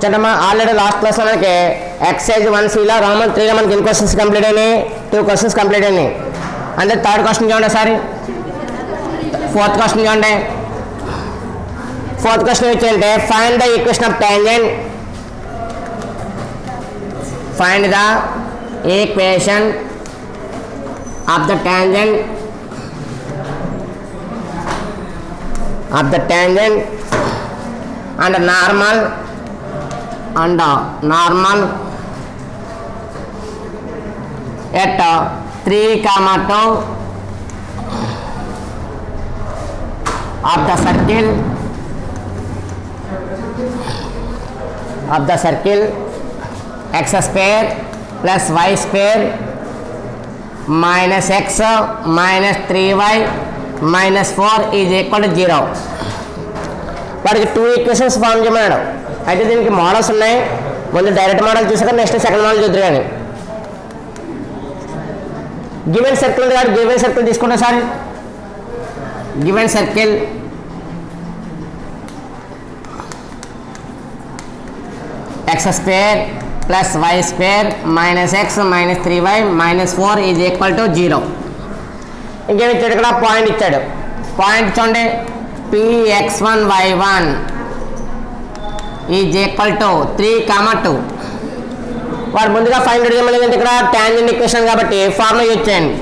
చూడమ్మా already last క్లాస్లో మనకి ఎక్సైజ్ 1Cలో రోమన్ 3లో మనకి ఎన్ని క్వశ్చన్స్ కంప్లీట్ అయినాయి? 2 క్వశ్చన్స్ కంప్లీట్ అయినాయి. అంటే థర్డ్ క్వశ్చన్ చూడండి సార్, ఫోర్త్ క్వశ్చన్ చూడండి. ఫోర్త్ క్వశ్చన్ వచ్చేంటే find the equation of tangent. Find the equation of the tangent and normal at 3,2 of the circle x square plus y square minus x minus 3y minus 4 is equal to 0. వాడికి 2 equations form చేయమన్నాడు. అయితే దీనికి models ఉన్నాయి. ముందు direct model చూసాక next second model చూద్దరు. కానీ given circle కాదు, గివెన్ సర్కిల్ తీసుకుంటా sir. Given circle X square plus why square minus X minus 3y minus 4 is equal to 0. ఇంకేమి ఇచ్చాడు ఇక్కడ? పాయింట్ ఇచ్చాడు. పాయింట్ చూడండి, Px1y1 ఈజ్ ఈక్వల్ టు 3,2. వాడు ముందుగా ఫైండ్ అవుట్ చేయమని ఇక్కడ టాంజెంట్ ఈక్వేషన్ కాబట్టి ఫార్ములా యూజ్ చేయండి.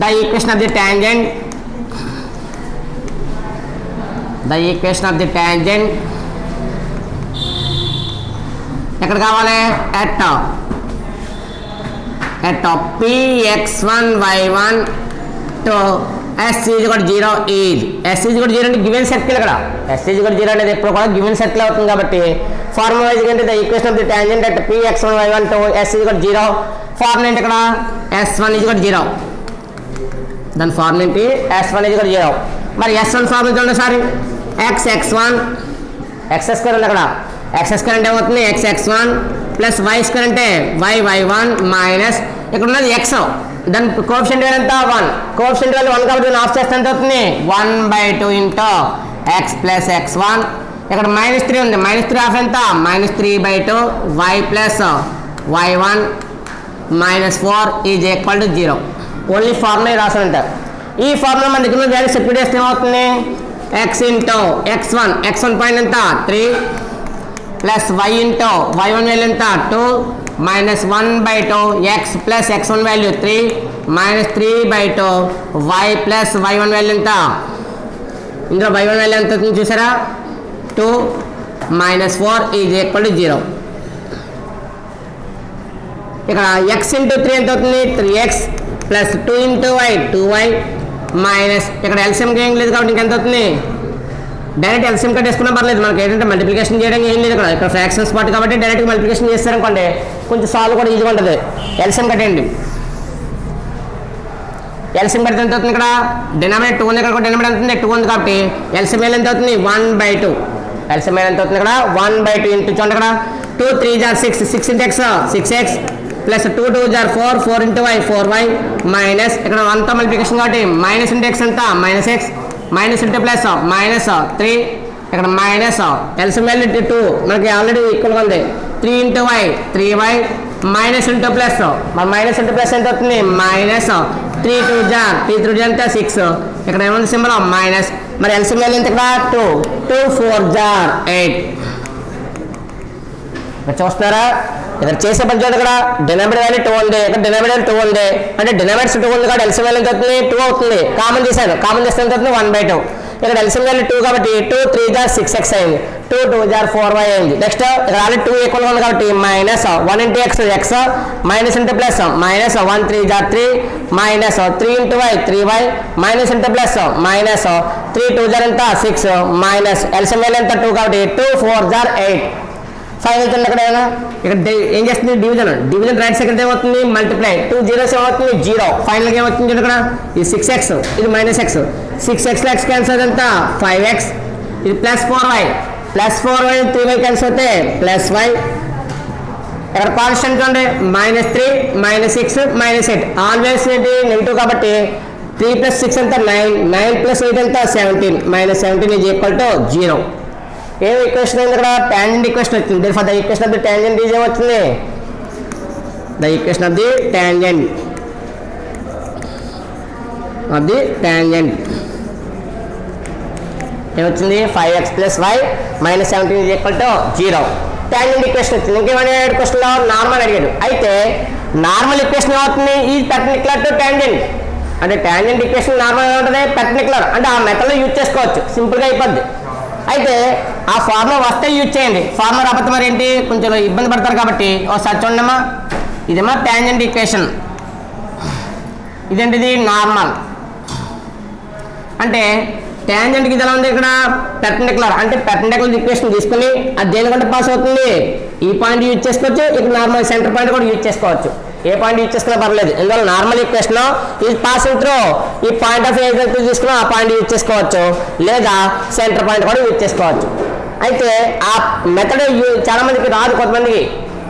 The equation of the tangent ఎక్కడ కావాలి? At Px1y1 to s is కూడా 0 ఈజ్ s ఈజ్ కూడా 0 అంటే గివెన్ సర్కిల్. ఇక్కడ s ఈజ్ కూడా 0 అనేది ఎప్పుడు కూడా గివెన్ సర్కిల్ అవుతుంది కాబట్టి ఫార్ములా వైజ్ అంటే the equation of the tangent at Px1y1 to s is కూడా 0. ఫార్ములా ఏంటి ఇక్కడ? s1 ఈజ్ కూడా 0. దాని ఫార్ములా ఏంటి? s1 ఈజ్ కూడా 0. మరి s1 ఫార్ములా చూడండి సార్. x1 x స్క్వేర్ ఉంది అక్కడ. x స్క్వేర్ అంటే ఏమవుతుంది? x1 ప్లస్ y స్క్వేర్ అంటే y1 మైనస్ ఇక్కడ ఉన్నది x. దాని కోఎఫిషియంట్ వాల్యూ ఎంత? 1. కోఎఫిషియంట్ వాల్యూ 1 కాబట్టి ఆఫ్ చేస్తే ఎంత అవుతుంది? 1/2 ఇంటూ x ప్లస్ x1. ఇక్కడ -3 ఉంది. -3 ఆఫ్ ఎంత? -3/2 y plus y1 minus 4 is equal to 0. Only formula రాసానంట. ఈ ఫార్ములా మన దగ్గర వాల్యూ సబ్స్టిట్యూట్ చేస్తే ఏమవుతుంది? x ఇంటూ x1 పాయింట్ ఎంత? 3 plus y into y1 value ఎంత? 2 minus 1/2 x plus x1 value 3 minus 3/2 y plus y1 value ఎంత? ఇందులో y1 వాల్యూ ఎంత అవుతుంది చూసారా? 2 మైనస్ 4 ఈజ్ ఈక్వల్ టు 0. ఇక్కడ x ఇంటూ 3 ఎంత అవుతుంది? 3x plus 2 into y 2y minus ఇక్కడ ఎల్సిఎం ఏం లేదు కాబట్టి ఇంకెంత అవుతుంది? డైరెక్ట్ ఎల్సిఎం కట్టేసుకున్నా పర్లేదు. మనకి ఏంటంటే మల్టిప్లికేషన్ చేయడం ఏం లేదు. ఇక్కడ ఫ్రాక్షన్స్ పార్ట్ కాబట్టి డైరెక్ట్ మల్టిప్లికేషన్ చేస్తారనుకోండి కొంచెం సాల్వ్ కూడా ఈజీగా ఉంటుంది. ఎల్సిఎం కట్టేయండి. ఎల్సిఎం కడితే ఎంత అవుతుంది? ఇక్కడ డినామినేటర్ 2 ఉంది. ఇక్కడ డినామినేటర్ ఎంత ఉంది? 2 ఉంది కాబట్టి ఎల్సిఎం ఎంత అవుతుంది? 1/2. ఎల్సిఎం ఎంత అవుతుంది? ఇక్కడ 1/2 ఇంటూ చూడండి. ఇక్కడ 2 3 = 6 6 into x 6x plus 2 2 = 4 4 into y 4y minus ఇక్కడ 1తో మల్టిప్లికేషన్ కాబట్టి మైనస్ ఇంటూ x ఎంత? -x minus into plus minus 3 ఇక్కడ మైనస్ ఎల్సిఎం వాల్యూ 2 మనకి ఆల్రెడీ ఈక్వల్గా ఉంది. 3 into y 3y minus into plus మరి మైనస్ ఇంటూ ప్లస్ ఎంత అవుతుంది? మైనస్ 3 2 = 3 3 ఎంత? 6 ఇక్కడ ఏముంది సింబల్? మైనస్. మరి ఎల్సిఎం వాల్యూ ఎంత? ఇక్కడ 2 2 4 = 8. ఇక్కడ చూస్తున్నారా? ఇక్కడ చేసే పని చూడండి. ఇక్కడ డినామినేటర్ వాల్యూ 2 ఉంది. ఇక్కడ డినామినేటర్ 2 ఉంది అంటే డినామినేటర్ 2 ఉంది కాబట్టి ఎల్సిఎం వాల్యూ ఎంత అవుతుంది? 2 అవుతుంది. కామన్ చేశాను. కామన్ చేస్తే ఎంత అవుతుంది? 1/2. ఇక్కడ ఎల్సిఎం వాల్యూ 2 కాబట్టి 2 3 = 6x అయింది. 2 2 = 4y అయింది. నెక్స్ట్ ఇక్కడ ఆల్రెడీ 2 ఈక్వల్గా ఉంది కాబట్టి minus 1 into x minus into plus minus 1 3 = 3 minus 3 into y 3y minus into plus minus 3 2 = ఎంత? 6 మైనస్ ఎల్సిఎం వాల్యూ ఎంత? 2 కాబట్టి 2 4 = 8. ఫైనల్ ఇక్కడ ఇక్కడ ఏం చేస్తుంది? డివిజన్ రైట్ సెకండ్ ఏమవుతుంది? మల్టిప్లై 2 zeros ఏమవుతుంది? 0. ఫైనల్గా ఏమవుతుంది? ఇక్కడ ఇది 6x ఇది మైనస్ x 6x లో x క్యాన్సల్ ఎంత? 5x ఇది ప్లస్ 4y 3y క్యాన్సల్ అవుతే ప్లస్ y. ఇక్కడ కాన్స్టెంట్ చూడండి -3 -6 -8 ఆల్వేస్ ఏంటి? నెగిటివ్ కాబట్టి 3 + 6 ఎంత? 9 9 + 8 ఎంత? 17 -17 ఈజ్ ఈక్వల్ టు 0. ఏం ఈక్వేషన్ అయింది ఇక్కడ టాంజెంట్ ఈక్వేషన్ వచ్చింది for the equation of the tangent is ఏమొచ్చింది the equation of the tangent ఏమొచ్చింది 5x + y - 17 = 0 టాంజెంట్ ఈక్వేషన్ వచ్చింది. ఇంకేమైనా అడిగాడు క్వశ్చన్లో నార్మల్ అడిగాడు. అయితే నార్మల్ ఈక్వేషన్ ఏమవుతుంది ఈజ్ పర్పెండిక్యులర్ టు టాంజెంట్ అంటే టాంజెంట్ ఈక్వేషన్ నార్మల్ ఏముంటుంది పర్పెండిక్యులర్ అంటే ఆ మెథడ్లో యూజ్ చేసుకోవచ్చు సింపుల్గా అయిపోద్ది. అయితే ఆ ఫార్ములా వస్తే యూజ్ చేయండి ఫార్ములా రాకపోతే మరి ఏంటి కొంచెం ఇబ్బంది పడతారు కాబట్టి ఒకసారి చూడండిమ్మా ఇదేమో టాంజెంట్ ఈక్వేషన్ ఇదేంటిది నార్మల్ అంటే టాంజెంట్కి ఇది ఎలా ఉంది ఇక్కడ పర్పెండిక్యులర్ అంటే పర్పెండిక్యులర్ ఈక్వేషన్ తీసుకుని అది దేనికంటే పాస్ అవుతుంది ఈ పాయింట్ యూజ్ చేసుకోవచ్చు ఇక్కడ నార్మల్ సెంటర్ పాయింట్ కూడా యూజ్ చేసుకోవచ్చు ఏ పాయింట్ యూజ్ చేసుకున్నా పర్లేదు ఎందువల్ల నార్మల్ ఈక్వేషన్ ఇది పాసింగ్ త్రూ ఈ పాయింట్ ఆఫ్ ఏదైతే తీసుకున్నా ఆ పాయింట్ యూజ్ చేసుకోవచ్చు లేదా సెంటర్ పాయింట్ కూడా యూజ్ చేసుకోవచ్చు. అయితే ఆ మెథడ్ చాలా మందికి రాదు కొంతమందికి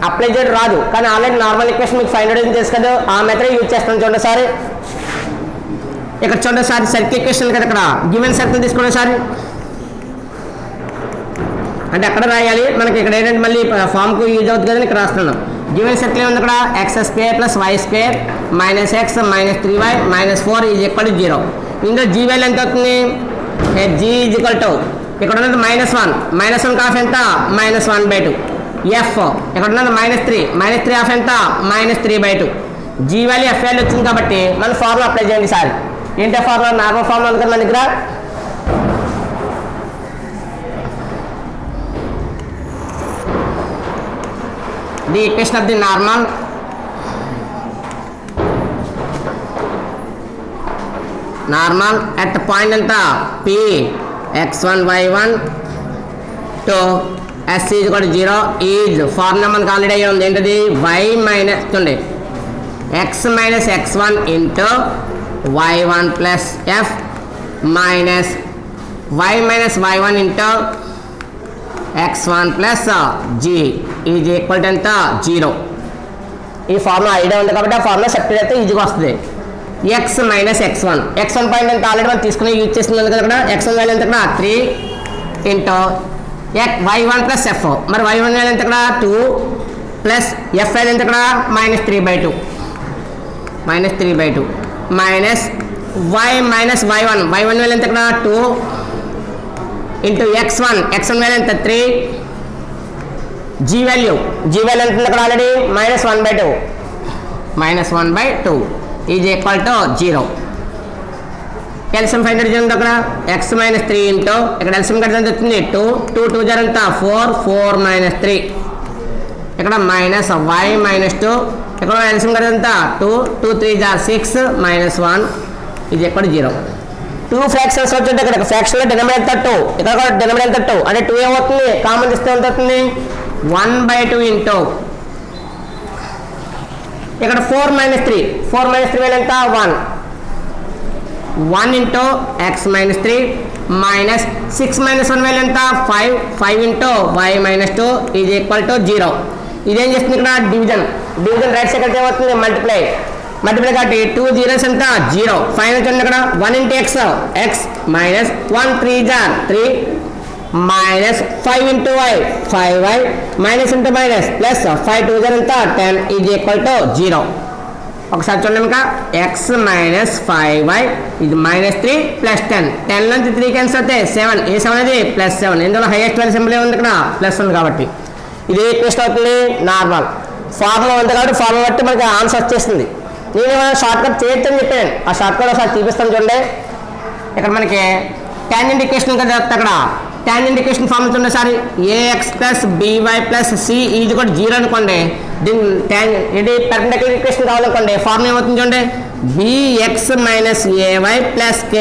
అప్లై చేయడం రాదు కానీ ఆల్రెడీ నార్మల్ ఈక్వేషన్ మీకు ఫైండ్ అవుట్ చేసి కదా ఆ మెథడ్ యూజ్ చేస్తాను చూడండి సార్ ఇక్కడ చూడండి సార్ సర్కిల్ ఈక్వేషన్ కదా ఇక్కడ గివెన్ సర్కిల్ తీసుకోండి సార్ అంటే అక్కడ రాయాలి మనకి ఇక్కడ ఏంటంటే మళ్ళీ ఫామ్కు యూజ్ అవుతుంది కదని ఇక్కడ రాస్తున్నాం గివెన్ సర్కిల్ ఉంది ఇక్కడ x² + y² - x - 3y - 4 = 0 ఇందులో g వాల్యూ ఎంత అవుతుంది g ఇక్కడ ఉన్నది -1 కాఫ్ ఎంత -1/2 f ఇక్కడ ఉన్నది -3 ఆఫ్ ఎంత -3/2 g వాల్యూ f వాల్యూ వచ్చింది కాబట్టి మన ఫార్ములా అప్లై చేయండి సార్ ఏంటో ఫార్ములా నార్మల్ ఫార్ములా ఉంది కదా మన దగ్గర the equation of the normal at the point anta p x1 y1 to s is equal to 0 is formula మనకు ఆల్రెడీ అయ్యి ఉంది ఏంటది y minus చూడండి x minus x1 into y1 plus f minus y minus y1 into x1 plus g is equal to ఎంత 0 ఈ formula idea ఉంది కాబట్టి ఆ ఫార్ములా సబ్స్టిట్యూట్ అయితే ఈజీగా వస్తుంది x మైనస్ x1 పాయింట్ ఎంత ఆల్రెడీ మనం తీసుకుని యూజ్ చేస్తుంది కదా ఇక్కడ x1 వాల్యూ ఎంత ఇక్కడ 3 ఇంటూ y1 ప్లస్ f మరి y1 వాల్యూ ఎంత ఇక్కడ 2 ప్లస్ f వాల్యూ ఎంత ఇక్కడ -3/2 minus y minus y1 value ఎంత ఇక్కడ 2 ఇంటూ x1 వాల్యూ ఎంత 3 g వాల్యూ ఎంత ఇక్కడ already -1/2 is equal to 0 LCM find out చేయండి అక్కడ x - 3 ఇంటూ ఇక్కడ ఎల్సిఎం కట్ ఎంత వచ్చింది 2 2 జార్ ఎంత 4 - 3 ఇక్కడ మైనస్ y - 2 ఇక్కడ ఎల్సిఎం కట్ ఎంత 2 3 జార్ 6 -1 ఈజ్ ఈక్వల్ టు 0 2 ఫ్రాక్షన్స్ వచ్చేది ఇక్కడ ఫ్రాక్షన్ లో డినామినేటర్ 2 ఇక్కడ కూడా డినామినేటర్ 2 అంటే 2 ఏమవుతుంది కామన్ తీస్తే ఎంత అవుతుంది 1/2 ఇంటూ ఇక్కడ 4 - 3 వాల్యూ ఎంత 1 ఇంటూ x - 3 మైనస్ 6 - 1 వాల్యూ ఎంత 5 into y - 2 is equal to 0 ఇదేం చేస్తుంది ఇక్కడ డివిజన్ రైట్ సైడ్ అయితే ఏమవుతుంది మల్టిప్లై కాబట్టి 2 జీరోస్ ఎంత 0 ఫైనల్ చూడండి ఇక్కడ 1 ఇంటూ x మైనస్ 1 3 జార్ 3 minus 5 into y 5y minus into minus plus 5 2 జార్ ఎంత 10 ఈజ్ ఈక్వల్ టు 0 ఒకసారి చూడండి ఇంకా x మైనస్ 5y ఇది -3 ప్లస్ 10 నుంచి 3 క్యాన్సిల్ అవుతాయి 7 ఏ 7 అది +7 ఇందులో హైయెస్ట్ వాల్యూ సింబల్ ఉంది ఇక్కడ ప్లస్ ఉంది కాబట్టి ఇది ఈక్వేషన్ అవుతుంది నార్మల్ ఫార్ములా ఉంది కాబట్టి ఫార్ములా బట్టి మనకి ఆన్సర్ వచ్చేస్తుంది నేను షార్ట్ కట్ చేయొచ్చు అని చెప్పాను ఆ షార్ట్ కట్ ఒకసారి చూపిస్తాను చూడండి ఇక్కడ మనకి టాంజెంట్ ఈక్వేషన్ కదా అక్కడ టాంజెంట్ ఈక్వేషన్ ఫార్ములా చూడండి sir ax + by + c is కూడా 0 అనుకోండి దీని ఇది పర్పెండిక్యులర్ ఈక్వేషన్ కావాలనుకోండి ఫార్ములా ఏమవుతుంది చూడండి bx - ay + k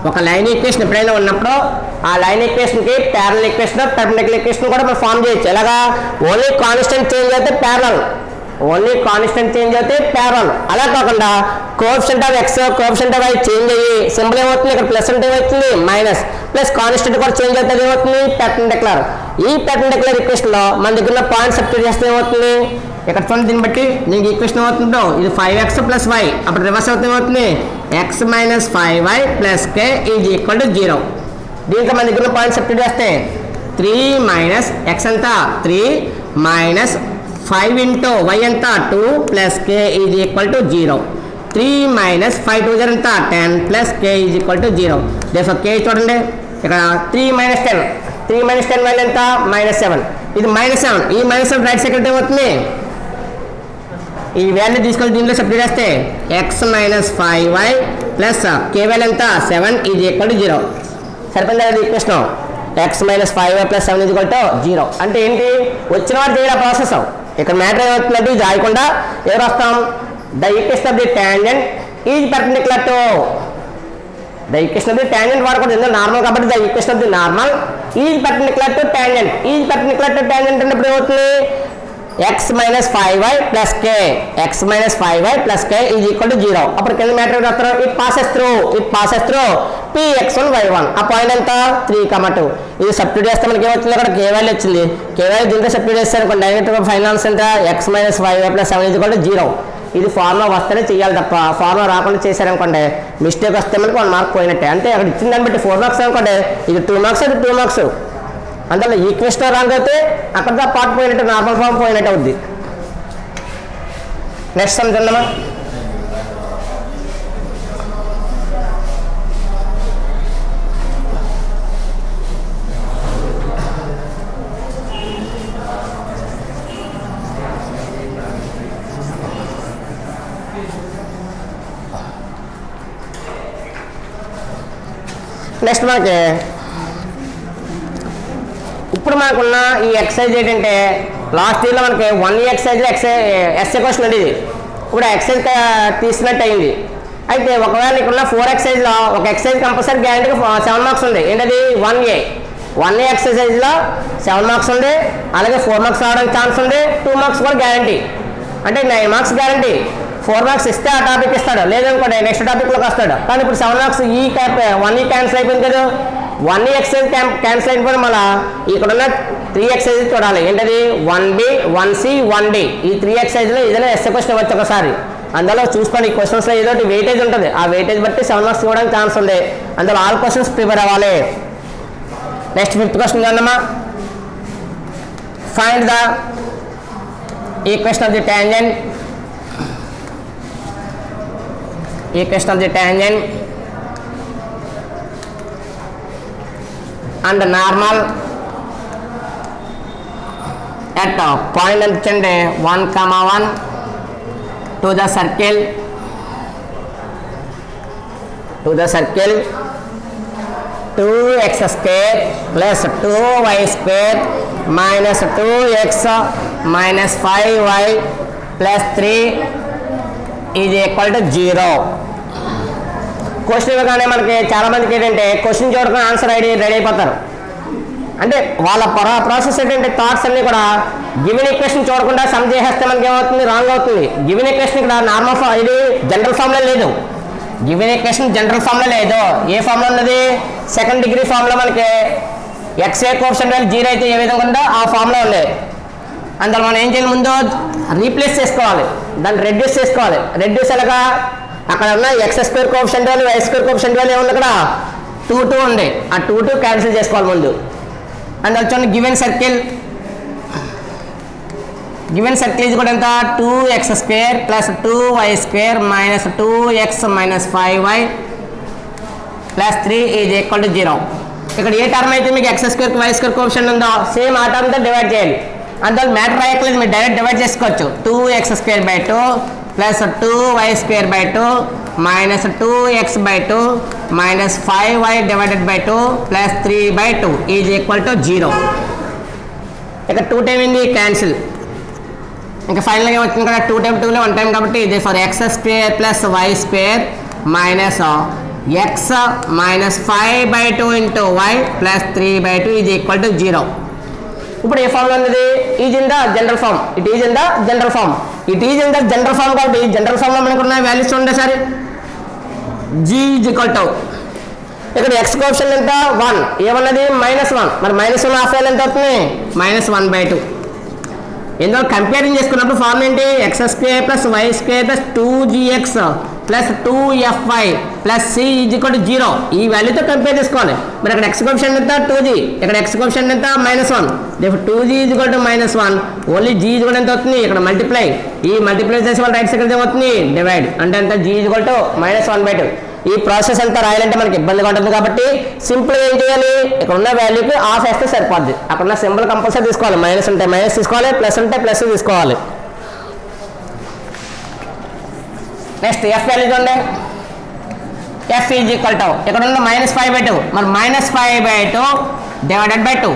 ఒక లైన్ ఈక్వేషన్ ఎప్పుడైనా ఉన్నప్పుడు ఆ లైన్ ఈక్వేషన్కి ప్యారలల్ ఈక్వేషన్ పర్పెండిక్యులర్ ఈక్వేషన్ కూడా మనం ఫార్మ్ చేయొచ్చు ఎలాగా ఓన్లీ కాన్స్టెంట్ చేంజ్ అయితే ప్యారలల్ అలా కాకుండా coefficient of x coefficient of y change అయ్యి సింబల్ ఏమవుతుంది ఇక్కడ ప్లస్ అంటే ఏమవుతుంది మైనస్ ప్లస్ కాన్స్టెంట్ కూడా చేంజ్ అవుతుంది ఏమవుతుంది పర్పెండిక్యులర్ ఈ పర్పెండిక్యులర్ ఈక్వేషన్లో మన దగ్గర ఉన్న పాయింట్ సబ్స్టిట్యూట్ చేస్తే ఏమవుతుంది ఇక్కడ చూడండి దీన్ని బట్టి దీనికి ఈక్వేషన్ అవుతుందో ఇది 5x + y అప్పుడు రివర్స్ అవుతుంది ఏమవుతుంది x - 5y + k is equal to 0 దీంట్లో మన దగ్గర పాయింట్ సబ్స్టిట్యూట్ చేస్తే 3 మైనస్ ఎక్స్ ఎంత 3 మైనస్ 5 ఇంటూ వై ఎంత 2 plus K is equal to 0. 3 minus 5 2 ఎంత 10 plus K is equal to 0. దేఫర్ కే చూడండి ఇక్కడ 3 మైనస్ 10 వాల్యూ ఎంత -7. ఇది -7. ఈ -7 రైట్ సైడ్ ఏమవుతుంది ఈ వాల్యూ తీసుకొని దీనిలో సబ్స్టిట్యూట్ చేస్తే ఎక్స్ మైనస్ 5y ప్లస్ కే వాల్యూ ఎంత 7 ఈజ్ ఈక్వల్ టు 0. సరిపోయింది కదా equation. X minus 5y plus 7 is equal to 0 అంటే ఏంటి వచ్చిన వాడు చేయాలి ప్రాసెస్. ఇక్కడ మ్యాటర్ ఏమవుతుందంటే ఇది రాయకుండా ఎవరు వస్తాం the equation of the tangent is perpendicular to the equation of the tangent వాడకూడదు ఎందుకంటే నార్మల్ కాబట్టి the equation of the normal is perpendicular to tangent. Is perpendicular to tangent అంటే ఏమవుతుంది X minus 5y plus K X minus 5y plus K is equal to 0. అప్పుడు కింద matter రాస్తారు it passes through px1 y1. ఆ point ఎంత 3, 2. ఇది substitute చేస్తే మనకి ఏమవుతుంది అక్కడ కే వాల్యూ వచ్చింది. కే వాల్యూ దీంట్లో సబ్స్టిట్యూట్ చేస్తే అనుకోండి డైరెక్ట్గా ఫైనల్ ఆన్సర్ ఎంత X minus 5y plus 7 is equal to 0. ఇది ఫార్ములా వస్తేనే చేయాలి తప్ప ఫార్ములా రాకుండా చేశారనుకోండి మిస్టేక్ వస్తే మనకి 1 మార్క్ పోయినట్టే. అంటే అక్కడ ఇచ్చిన దాన్ని బట్టి 4 మార్క్స్ అనుకోండి ఇది 2 మార్క్స్ ఇది 2 మార్క్స్. అందులో ఈక్వేషన్ రాంగ్ అయితే అక్కడ పార్ట్ పోయినట్టు నార్మల్ ఫామ్ పోయినట్టు అవుద్ది. నెక్స్ట్ సమ్ చూద్దామా. నెక్స్ట్ మనకి ఇప్పుడు మనకున్న ఈ ఎక్సర్సైజ్ ఏంటంటే లాస్ట్ ఇయర్లో మనకి 1 ఎక్సర్సైజ్లో ఎస్ఏ క్వశ్చన్ అండి ఇది. ఇప్పుడు ఎక్సర్సైజ్ తీసినట్టు అయింది. అయితే ఒకవేళ ఇక్కడ 4 ఎక్సర్సైజ్లో ఒక ఎక్సర్సైజ్ కంపల్సరీ గ్యారెంటీగా 7 మార్క్స్ ఉంది. ఏంటది 1A ఎక్సర్సైజ్లో 7 మార్క్స్ ఉంది. అలాగే 4 మార్క్స్ రావడానికి ఛాన్స్ ఉంది. 2 మార్క్స్ కూడా గ్యారంటీ అంటే 9 మార్క్స్ గ్యారంటీ. 4 మార్క్స్ ఇస్తే ఆ టాపిక్ ఇస్తాడు లేదనుకోండి నెక్స్ట్ టాపిక్లోకి వస్తాడు. కానీ ఇప్పుడు 7 మార్క్స్ ఈ 1E క్యాన్సిల్ అయిపోయింది కదా. 1E ఎక్సైజ్ క్యాన్సిల్ అయిపోయి మళ్ళీ ఇక్కడ ఉన్న 3 ఎక్సైజ్ చూడాలి. ఏంటది 1B 1C 1D ఈ 3 ఎక్సైజ్లో ఏదైనా ఎస్ఏ క్వశ్చన్ ఇవ్వచ్చు ఒకసారి. అందులో చూసుకోండి ఈ క్వశ్చన్స్లో ఏదో వెయిటేజ్ ఉంటుంది. ఆ వెయిటేజ్ బట్టి 7 మార్క్స్ ఇవ్వడానికి ఛాన్స్ ఉంది. అందులో ఆల్ క్వశ్చన్స్ ప్రిపేర్ అవ్వాలి. నెక్స్ట్ 5th క్వశ్చన్ చూడమ్మా. Find the equation of the tangent and the normal at point అండి 1, 1 to the circle 2x square plus 2y square minus 2x minus 5y plus 3 is equal to 0. Question ఇవ్వగానే మనకి చాలా మందికి ఏంటంటే question చూడకుండా answer ready అయిపోతారు. అంటే వాళ్ళ ప్రాసెస్ ఏంటంటే థాట్స్ అన్నీ కూడా గివెన్ ఈక్వేషన్ చూడకుండా సమ్ చేసేస్తే మనకి ఏమవుతుంది రాంగ్ అవుతుంది. గివెన్ ఈక్వేషన్ ఇక్కడ నార్మల్ ఇది జనరల్ ఫామ్లో లేదు. గివెన్ ఈక్వేషన్ జనరల్ ఫామ్లో లేదు. ఏ ఫామ్లో ఉన్నది సెకండ్ డిగ్రీ ఫామ్లో మనకి ఎక్స్ఏ కోఎఫిషియంట్ వాల్యూ 0 అయితే ఏ విధంగా ఉందో ఆ ఫామ్లో ఉంది. అందులో మనం ఏం చేయాలి ముందు రీప్లేస్ చేసుకోవాలి. దాన్ని రెడ్యూస్ చేసుకోవాలి. రెడ్యూస్ ఎలాగా అక్కడ ఉన్న X square coefficient value Y square coefficient value ఏముంది అక్కడ 2 ఉంది. ఆ 2 క్యాన్సిల్ చేసుకోవాలి ముందు. అందులో చూడండి గివెన్ సర్కిల్ ఇది కూడా ఎంత 2x square plus 2y square minus 2x minus 5y plus 3 is equal to 0. ఇక్కడ ఏ టర్మ్ అయితే మీకు X square Y square coefficient ఉందో సేమ్ ఆ టర్మ్తో డివైడ్ చేయాలి. అందులో మ్యాటర్ రాయట్లేదు మీరు డైరెక్ట్ డివైడ్ చేసుకోవచ్చు. 2x square by 2 plus 2y square by 2 minus 2x by 2 minus 5y divided by 2 plus 3 by 2 is equal to 0. ఇక్కడ 2 టైమ్ ఏంది క్యాన్సిల్. ఇంకా ఫైనల్గా ఏమవుతుంది కదా 2 టైమ్ 2లో 1 టైం కాబట్టి ఇది for X square plus why square minus X minus 5 by 2 into Y plus 3 by 2 is equal to 0. ఇప్పుడు ఏ ఫామ్లో ఉన్నది is in the general form. It is in the general form కాబట్టి జనరల్ ఫామ్లో మనకు ఉన్న వాల్యూస్ ఉండే సరే g ఈజ్ ఈక్వల్ టు ఇక్కడ ఎక్స్ కోఎఫిషియంట్ ఎంత 1 ఏమన్నది -1 మరి -1 హాఫ్ వాల్యూ ఎంత అవుతుంది -1/2. ఎందులో కంపేరింగ్ చేసుకున్నప్పుడు ఫార్మ్ ఏంటి X square plus why square plus 2gx plus 2fy plus c is equal to 0 ఈ వాల్యూతో కంపేర్ చేసుకోవాలి. మరి ఇక్కడ x కోఎఫిషియంట్ ఎంత 2g, ఇక్కడ x కోఎఫిషియంట్ ఎంత -1. There 2g is equal to -1, only g is equal ఎంత అవుతుంది ఇక్కడ మల్టిప్లై, ఈ మల్టిప్లై చేసి వాళ్ళ రైట్ సైడ్ ఏమవుతుంది డివైడ్, అంటే ఎంత g ఈజ్ ఈక్వల్ టు -1/2. ఈ ప్రాసెస్ అంతా రాయాలంటే మనకి ఇబ్బందిగా ఉంటుంది కాబట్టి సింపుల్ ఏం చేయాలి, ఇక్కడ ఉన్న వాల్యూకి ఆఫ్ వేస్తే సరిపోద్ది. అక్కడ ఉన్న సింబల్ కంపల్సరీ తీసుకోవాలి, మైనస్ ఉంటే మైనస్ తీసుకోవాలి, ప్లస్ ఉంటే ప్లస్ తీసుకోవాలి. నెక్స్ట్ ఎఫ్ వాల్యూ చూడండి, ఎఫ్ ఈజ్ ఈక్వల్ టు ఇక్కడ ఉన్న -5/2, మరి -5/2 డివైడెడ్ బై 2,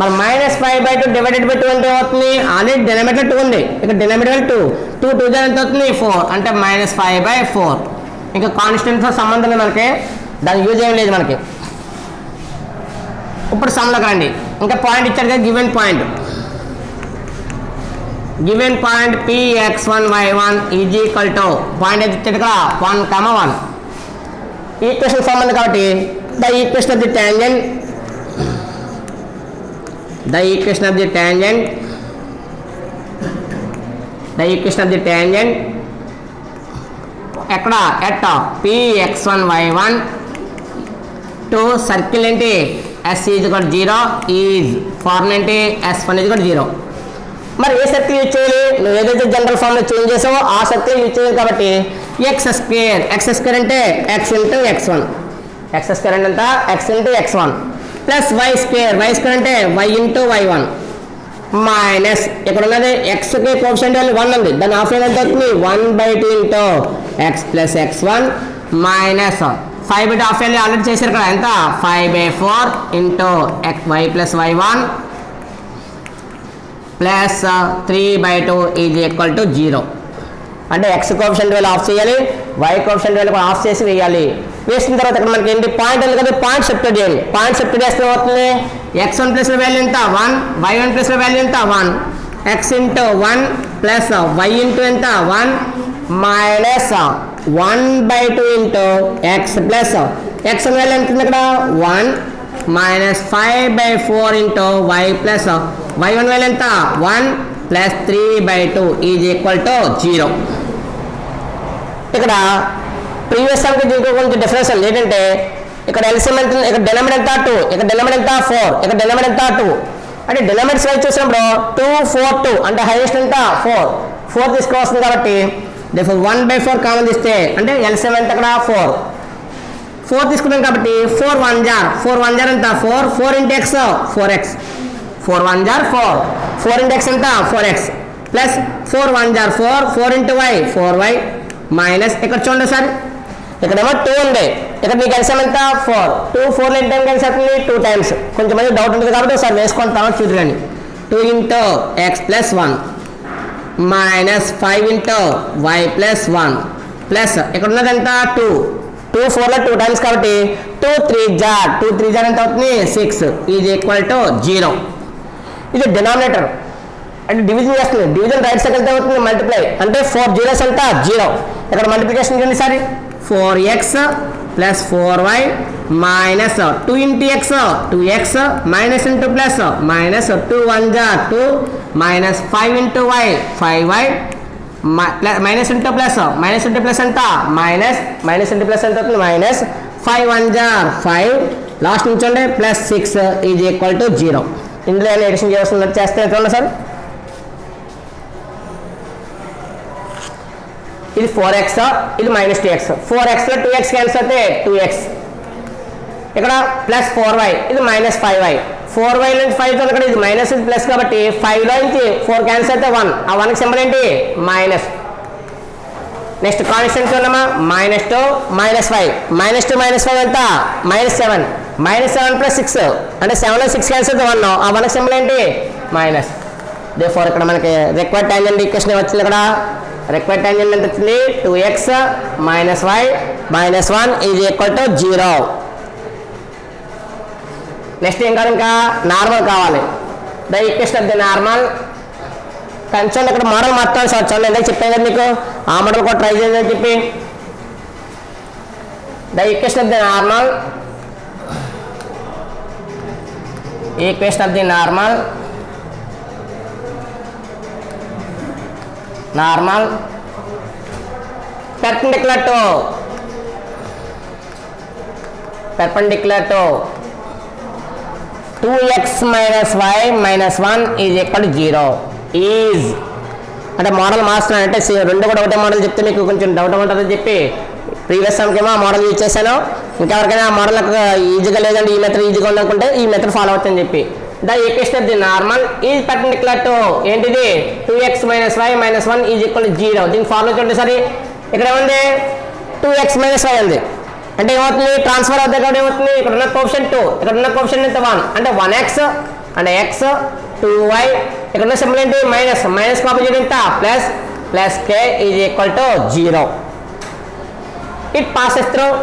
మరి -5/2 డివైడెడ్ బై 2 అంటే అవుతుంది ఆల్రెడీ డినామినేటర్ 2 ఉంది, ఇక్కడ డినామినేటర్ 2 ఎంత అవుతుంది 4, అంటే -5/4. ఇంకా కాన్స్టెంట్తో సంబంధం లేదు మనకి, దాని యూజ్ ఏం లేదు మనకి. ఇప్పుడు సమ్లోకి రండి, ఇంకా పాయింట్ ఇచ్చాడు కదా given point, given point px1y1 is equal to point అయితే ఇచ్చాడు ఇక్కడ 1, 1 ఈక్వేషన్ ఫామ్ ఉంది కాబట్టి the equation of the tangent ఎక్కడ ఎట్ px1y1 టు సర్కిల్ ఏంటి s is equal 0 is form ఏంటి s1 ఈజ్ ఈక్వల్ 0. మరి ఏ సర్కిల్ యూజ్ చేయాలి, నువ్వు ఏదైతే జనరల్ ఫార్మ్లో చేంజ్ చేసావో ఆ సర్కిల్ యూజ్ చేయాలి కాబట్టి ఎక్స్ స్క్వేర్ అంటే x into x1, x square అంటే ఎంత x into x1 plus y square అంటే y ఇంటూ y1 మైనస్ ఇక్కడ ఉన్నది ఎక్స్కి కోఎఫిషియంట్ వాల్యూ 1 ఉంది, దాని హాఫ్ ఎంత అవుతుంది 1/2 into x plus x1 minus 5/2 half value already చేశారు కదా ఎంత 5/4 into y plus y1 plus 3/2 is equal to 0. అంటే x కోఎఫిషియంట్ వాల్యూ ఆఫ్ చేయాలి, y కోఎఫిషియంట్ వాల్యూ ఆఫ్ చేసి వేయాలి. వేసిన తర్వాత ఇక్కడ మనకి ఏంటి పాయింట్ ఉంది కదా, పాయింట్ సెప్టెడ్ చేయాలి. పాయింట్ సెప్టెడ్ చేస్తే అవుతుంది x1 ప్లస్ వాల్యూ ఎంత 1, y1 ప్లస్ వాల్యూ ఎంత 1, x into 1 plus y into ఎంత 1 minus 1/2 into x plus x value ఎంత ఉంది ఇక్కడ 1 minus 5/4 into y plus y1 value ఎంత 1 ప్లస్ 3/2 ఈజ్ ఈక్వల్ టు 0. ఇక్కడ ప్రీవియస్ సమ్కి దీనికి కొంచెం డిఫరెన్స్ ఉంది ఏంటంటే ఇక్కడ ఎల్సిఎం ఎంత, ఇక్కడ డినామినేటర్ ఎంత 2, ఇక్కడ డినామినేటర్ ఎంత 4, ఇక్కడ డినామినేటర్ ఎంత 2, అంటే డినామినేటర్స్ వైజ్ చూసినప్పుడు 2, 4, 2 అంటే హైయెస్ట్ ఎంత 4 తీసుకోవాల్సింది కాబట్టి 1/4 కామన్ తీస్తే అంటే ఎల్సిఎం ఎంత అక్కడ 4 తీసుకున్నాం కాబట్టి 4 1 జార్ ఎంత 4 ఇంటూ ఎక్స్ 4x 4 1 జార్ 4 ఇంటూ ఎక్స్ ఎంత 4x ప్లస్ 4 1 జార్ 4 ఇంటూ y 4y మైనస్ ఇక్కడ చూడండి సార్ ఇక్కడేమో 2 ఉంది, ఇక్కడ మీకు ఎల్సిఎం ఎంత 4 4 ఎంత కలిసి అవుతుంది 2 టైమ్స్. కొంచెం మంది డౌట్ ఉంటుంది కాబట్టి ఒకసారి వేసుకుంటాము చూడండి. 2 into X plus 1 minus 5 into y plus 1 plus ఇక్కడ ఉన్నదంతా 2 4లో 2 టైమ్స్ కాబట్టి 2 3 జార్ ఎంత అవుతుంది 6 ఈజ్ ఈక్వల్ టు 0. ఇది డినామినేటర్ అంటే డివిజన్ చేస్తుంది, డివిజన్ రైట్ సైడ్ ఎంత అవుతుంది మల్టిప్లై అంటే 4 జీరోస్ అంతా 0. ఇక్కడ మల్టిప్లికేషన్ చేయండి sir 4x plus 4y minus 2 into x 2x minus into plus minus 2 1 జార్ 2 minus 5 into y 5y minus into plus ఎంత మైనస్ ఇంటూ ప్లస్ ఎంత అవుతుంది మైనస్ 5 1 జార్ 5 లాస్ట్ నుంచండి ప్లస్ 6 ఈజ్ ఈక్వల్ టు 0. ఇందులో ఏమైనా ఎడిషన్ చేస్తున్నట్టు చేస్తే చూడండి సార్ ఇది 4x ఇది మైనస్ 2x 4xలో 2x క్యాన్సిల్ అయితే 2x ఇక్కడ ప్లస్ 4y ఇది మైనస్ 5y 4y నుంచి 5 ఇక్కడ ఇది మైనస్ ఇది ప్లస్ కాబట్టి 5లో నుంచి 4 క్యాన్సిల్ అయితే 1 ఆ 1కి సింబల్ ఏంటి మైనస్. నెక్స్ట్ కాన్స్టెంట్ చూడమ్మా -2 -5 -2 -5 ఎంత -7 -7 ప్లస్ 6 అంటే 7లో 6 క్యాన్సిల్ అయితే 1 ఆ 1కి సింబల్ ఏంటి మైనస్. దేర్ఫోర్ ఇక్కడ మనకి రిక్వైర్డ్ టాంజెంట్ ఈక్వేషన్ వచ్చింది, ఇక్కడ రిక్వైర్డ్ టాంజెంట్ ఎంత వచ్చింది 2x minus y minus 1 is equal to 0. Next ఏం కాదు ఇంకా నార్మల్ కావాలి. The equation of the normal కొంచెం ఇక్కడ మోడల్ మొత్తం సార్ చూడండి ఎందుకు చెప్పాను కదా మీకు ఆ మోడల్ కూడా ట్రై చేయాలని చెప్పి. The equation of the normal equation of the normal perpendicular to 2x minus y minus 1 is equal to 0 is అంటే మోడల్ మారుస్తున్నాను అంటే రెండు కూడా ఒకటే మోడల్ చెప్తే మీకు కొంచెం డౌట్ ఉంటుందని చెప్పి ప్రీవియస్ సమ్కేమో ఆ మోడల్ యూజ్ చేశాను. ఇంకెవరికైనా ఆ మోడల్ ఈజీగా లేదంటే ఈ మెథడ్ ఈజీగా ఉందనుకుంటే ఈ మెథడ్ ఫాలో అవుతుందని చెప్పి the equation of the normal is perpendicular to ఏంటిది 2x minus y minus 1 is equal to 0. దీని ఫార్ములా చూడండి సరే ఇక్కడ ఏముంది 2x minus y ఉంది అంటే ఏమవుతుంది ట్రాన్స్ఫర్ అవుతుంది కాబట్టి ఏమవుతుంది ఇక్కడ ఉన్న కోఎఫిషియంట్ 2 ఇక్కడ ఉన్న కోఎఫిషియంట్ ఎంత 1 అంటే 1x అంటే x 2y ఇక్కడ ఉన్న సింబల్ ఏంటి మైనస్ ఆపోజిట్ ఎంత plus k is equal to 0. It passes through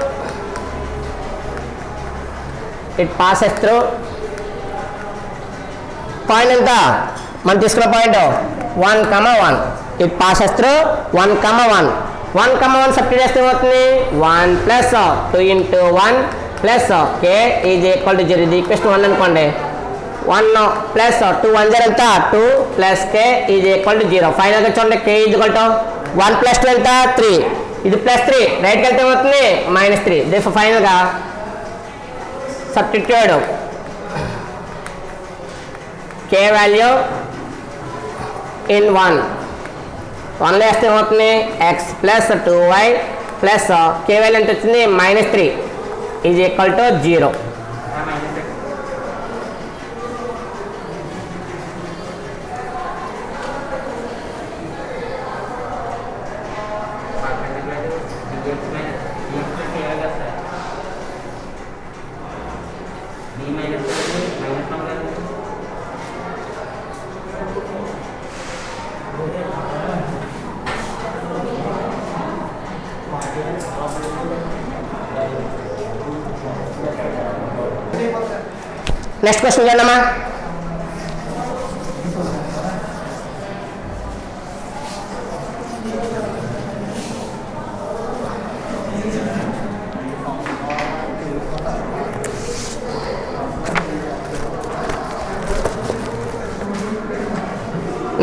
point ఎంత మనం తీసుకున్న point 1,1 it passes through 1,1 substitute చేస్తే ఏమవుతుంది 1 plus 2 into 1 plus k is equal to 0. ఇది ఈక్వేషన్ 1 అనుకోండి 1 ప్లస్ 2 1 0 ఎంత 2 plus k is equal to 0. ఫైనల్గా చూడండి k is equal to 1 plus 2 ఎంత 3 ఇది ప్లస్ 3 రైట్కి వెళ్తే ఏమవుతుంది -3. దీని ఫైనల్గా సబ్స్టిట్యూట్ k వాల్యూ ఇన్ 1 లో వేస్తే ఏమవుతుంది x plus 2y plus k value ఎంత వచ్చింది -3 is equal to 0. Next question చూడమ్మా.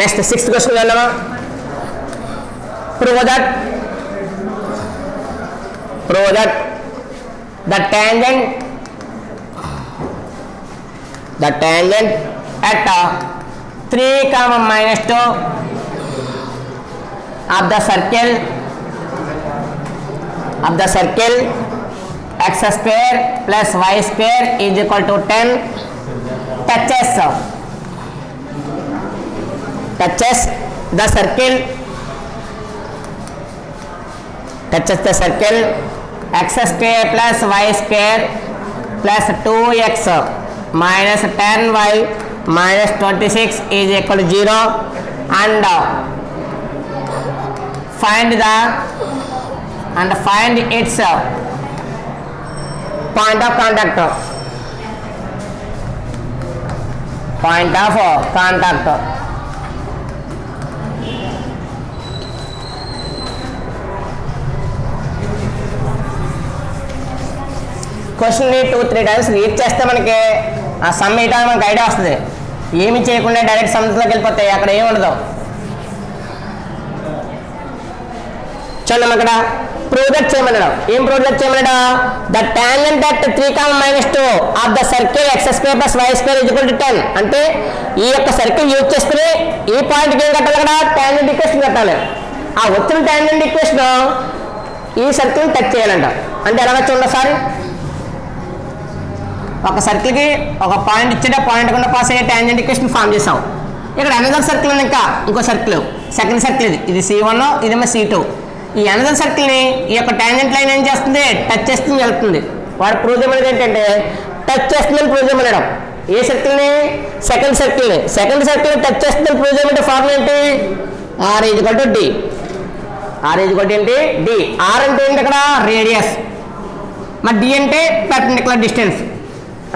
నెక్స్ట్ 6th క్వశ్చన్ చూడమ్మా. prove that the tangent at 3, -2 of the circle x square plus y square is equal to 10 touches the circle x square plus y square plus 2x minus 10y minus 26 is equal to 0 and find its point of contact. క్వశ్చన్ని 2-3 times read చేస్తే మనకి ఆ some ఏంటో మనకు idea వస్తుంది. ఏమి చేయకుండా direct సమ్స్లోకి వెళ్ళిపోతాయి, అక్కడ ఏమి ఉండదు. చూడండి అక్కడ ప్రూవ్ దట్ చేయమన్నాడు. ఏం ప్రూవ్ దట్ చేయమన్నాడు? The tangent at 3, -2 of the circle x square plus y square is equal to 10. అంటే ఈ యొక్క సర్కిల్ యూజ్ చేసుకుని ఈ పాయింట్కి ఏం కట్టాలి? అక్కడ టాంజెంట్ ఈక్వేషన్ కట్టాలి. ఆ వచ్చిన టాంజెంట్ ఈక్వేషన్ ఈ సర్కిల్ టచ్ చేయాలంట. అంటే ఎలాగ చూడండి సార్, ఒక సర్కిల్కి ఒక పాయింట్ ఇచ్చేట పాయింట్ కింద పాస్ అయ్యే టాంజెంట్ ఈక్వేషన్ ఫామ్ చేసాం. ఇక్కడ అనదర్ సర్కిల్ ఉంది, ఇంకో సర్కిల్, సెకండ్ సర్కిల్ ఇది C1, ఇదేమో C2. ఈ అనదర్ సర్కిల్ని ఈ యొక్క టాంజెంట్ లైన్ ఏం చేస్తుంది? టచ్ చేస్తుంది, వెళ్తుంది. వాడు ప్రూవ్ చేయమనేది ఏంటంటే టచ్ చేస్తుందని ప్రూవ్ చేయమనడం. ఏ సర్కిల్ని? సెకండ్ సర్కిల్ టచ్ చేస్తుందని ప్రూవ్ చేయమంటే ఫార్ములా ఏంటి? R = D. ఏంటి? D. R అంటే ఏంటి? అక్కడ రేడియస్. మరి D అంటే పర్పెండిక్యులర్ డిస్టెన్స్.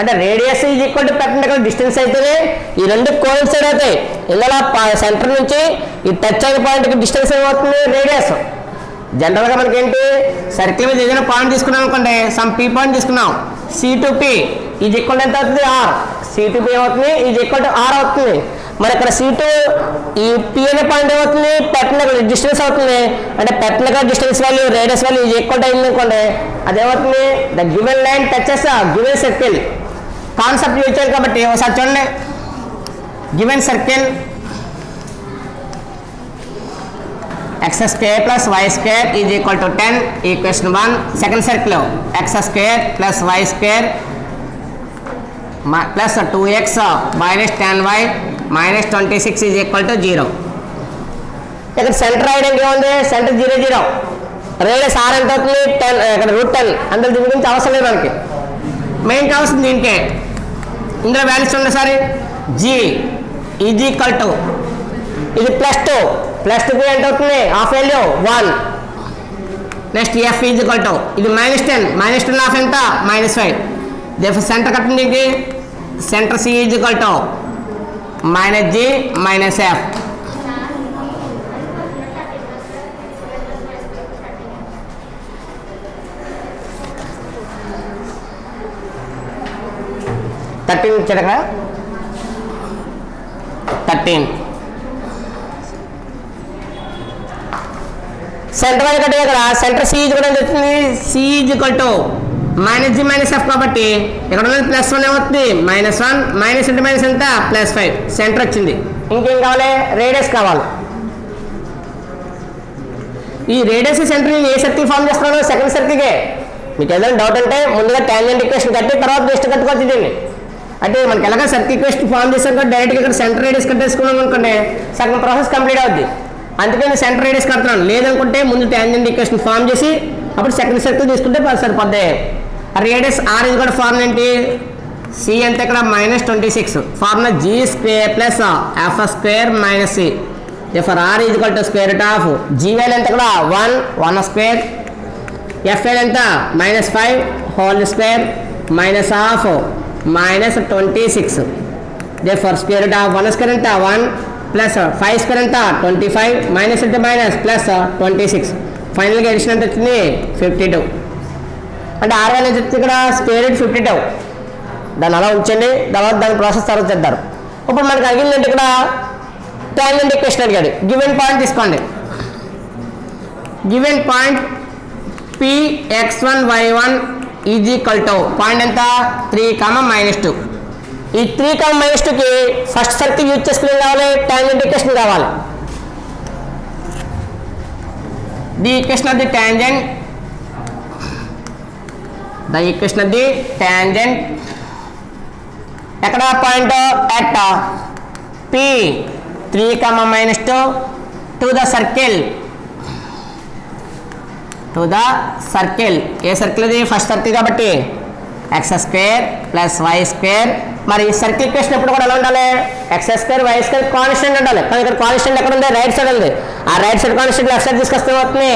అంటే radius is equal to perpendicular distance అయితేనే ఈ రెండు కోయిన్సైడ్ అవుతాయి. ఇందులో సెంటర్ నుంచి ఈ టచ్ అయిన పాయింట్కి డిస్టెన్స్ ఏమవుతుంది? రేడియస్. జనరల్గా మనకి ఏంటి, సర్కిల్ మీద ఏదైనా పాయింట్ తీసుకున్నాం అనుకోండి, సమ్ P పాయింట్ తీసుకున్నాం, C to P is equal ఎంత అవుతుంది? R. C to P ఏమవుతుంది? ఈజ్ ఈక్వల్ టు R అవుతుంది. మరి ఇక్కడ C2 ఈ P అనే పాయింట్ ఏమవుతుంది, పెర్పెండిక్యులర్ డిస్టెన్స్ అవుతుంది. అంటే perpendicular distance value radius value is equal to అయింది అనుకోండి, అదేమవుతుంది, the given line touches given circle. Concept use చేయాలి కాబట్టి ఒకసారి చూడండి. Given circle x square plus y square is equal to 10, equation 1. Second circle x square plus y square plus 2x minus 10y minus 26 is equal to 0. ఇక్కడ centre రాయడానికి ఏముంది, centre 0 0. Radius r ఎంత అవుతుంది, 10, ఇక్కడ √10. అందులో దీని గురించి అవసరం లేదు మనకి, మెయిన్ కావాల్సింది దీనికే. ఇందులో వాల్యూస్ చూడండి సారి. g ఈజ్ ఈక్వల్ టు, ఇది +2, +2 ఎంత అవుతుంది, half value 1. Next f is equal to, ఇది -10, -10 హాఫ్ ఎంత, -5. దేర్ సెంటర్ కట్టింది దీనికి, centre c is equal to -g -f. ఇచ్చాడు అక్కడ 13. సెంటర్ వైజ్ కట్టే ఇక్కడ సెంటర్ C ఈజ్ కూడా వచ్చింది, C is equal to -g -f కాబట్టి ఇక్కడ ఉన్నది +1 ఏమవుతుంది, -1, మైనస్ ఇంటూ మైనస్ ఎంత, +5. సెంటర్ వచ్చింది. ఇంకేం కావాలి, రేడియస్ కావాలి. ఈ radius centre a circle form చేస్తున్నాను, సెకండ్ సర్కిల్కే. మీకు ఏదైనా డౌట్ అంటే ముందుగా టాంజెంట్ ఈక్వేషన్ కట్టి తర్వాత నెక్స్ట్ కట్టుకోవచ్చు దీన్ని. అంటే మనకి ఎలాగ సర్కిల్ ఈక్వేషన్ ఫామ్ చేసాక డైరెక్ట్గా ఇక్కడ సెంటర్ రేడియస్ కట్టేసుకున్నాం అనుకోండి, సగం ప్రాసెస్ కంప్లీట్ అవుద్ది. అందుకని సెంటర్ రేడియస్ కడుతున్నాను. లేదనుకుంటే ముందు టాంజెంట్ ఈక్వేషన్ ఫామ్ చేసి అప్పుడు సెకండ్ సర్కిల్ తీసుకుంటే సరిపోద్ది. రేడియస్ r ఇది కూడా ఫార్ములా ఏంటి, c అంటే ఇక్కడ -26, formula g² + f² - c. For r is equal to square root of g value ఎంత ఇక్కడ 1² f వాల్యూ ఎంత -5 whole square -half -26. therefore square root of 1² ఎంత 1 ప్లస్ 5² ఎంత 25 మైనస్ ఇంటూ మైనస్ ప్లస్ 26. ఫైనల్గా ఎడిషన్ ఎంత వచ్చింది 52. అంటే r వాల్యూ చెప్తే ఇక్కడ స్క్వేర్ రూట్ 52. దాన్ని అలా ఉంచండి, తర్వాత దాని ప్రాసెస్ తర్వాత చేద్దారు. ఇప్పుడు మనకి అడిగిందంటే ఇక్కడ టాంజెంట్ ఈక్వేషన్ అడిగాడు. గివెన్ పాయింట్ తీసుకోండి. Given point Px1 y1 is equal to point ఎంత 3, -2. ఈ 3, -2కి ఫస్ట్ సర్కిల్ యూజ్ చేసుకుని కావాలి, టాంజెంట్ ఈక్వేషన్ కావాలి. The equation of the tangent, the equation of the tangent ఎక్కడ point at P 3, -2 to the circle, to the circle. ఏ circle ఇది, first circle కాబట్టి x² + y². మరి సర్కిల్ ఈక్వేషన్ ఎప్పుడు కూడా ఎలా ఉండాలి, x² y² కాన్స్టెంట్ ఉండాలి. కానీ ఇక్కడ కాన్స్టెంట్ ఎక్కడ ఉంది, రైట్ సైడ్ ఉంది. ఆ right side constant left side తీసుకొస్తే అవుతుంది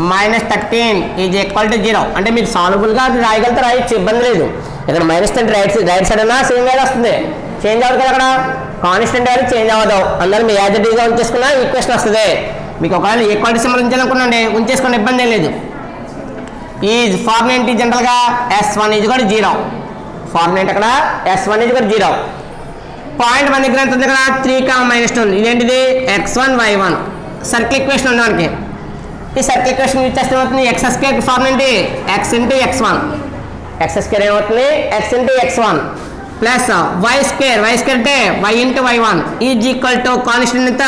-13 ఈజ్ ఈక్వల్ టు 0. అంటే మీకు సాల్వబుల్గా అది రాయగలిగితే రాయొచ్చు, ఇబ్బంది లేదు. ఇక్కడ -10 రైట్ సైడ్ అన్నా సేమ్ వాల్యూ వస్తుంది, చేంజ్ అవ్వదు కదా. అక్కడ కాన్స్టెంట్ వాల్యూ చేంజ్ అవ్వదు, అందరూ మీ యాజ్ ఇట్ ఈజ్గా ఉంచేసుకున్నా ఈక్వేషన్ వస్తుంది. మీకు ఒకవేళ ఈక్వాలిటీ సింబల్ ఉంచాలనుకున్నాండి ఉంచేసుకున్న ఇబ్బంది ఏం లేదు. ఈ ఫార్ములా ఏంటి, జనరల్గా S1 ఈజ్ కూడా 0. ఫార్ములా ఏంటి అక్కడ, S1 ఈజ్ కూడా 0. పాయింట్ మన దగ్గర ఎంత ఉంది ఇక్కడ 3, -2. ఇదేంటిది x1 y1 సర్కిల్ ఈక్వేషన్ ఉంది మనకి. ఈ సర్కిల్ ఈక్వేషన్ యూజ్ చేస్తే ఏమవుతుంది, x² ఫార్ములా ఏంటి x × x1, x² ఏమవుతుంది x × x1 ప్లస్ y² అంటే y × y1 is equal to constant ఎంత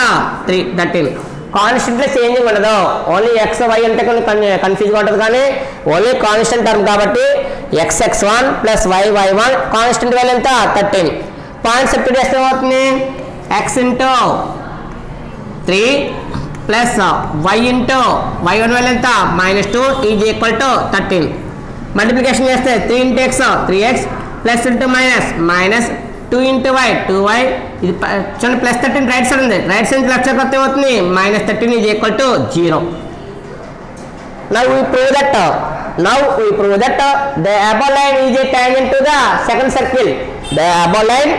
13. కాన్స్టెంట్లో చేంజింగ్ ఉండదు, ఓన్లీ x y అంటే కొన్ని కన్ఫ్యూజ్గా ఉంటుంది, కానీ ఓన్లీ కాన్స్టెంట్ టర్మ్ కాబట్టి x(x1) + y(y1) కాన్స్టెంట్ వాల్యూ ఎంత 13. పాయింట్ సబ్స్టిట్యూట్ చేస్తే ఏమవుతుంది, x × 3 plus y × y1 value ఎంత -2 ఈజ్ ఈక్వల్ టు 13. మల్టిప్లికేషన్ చేస్తే 3 × x 3x plus into minus 2 × y 2y. ఇది చూడండి +13 రైట్ సైడ్ ఉంది, రైట్ సైడ్ లెఫ్ట్ సైడ్ కొత్త అవుతుంది -13 is equal to 0. Now we prove that the above line is a tangent to the second circle. The above line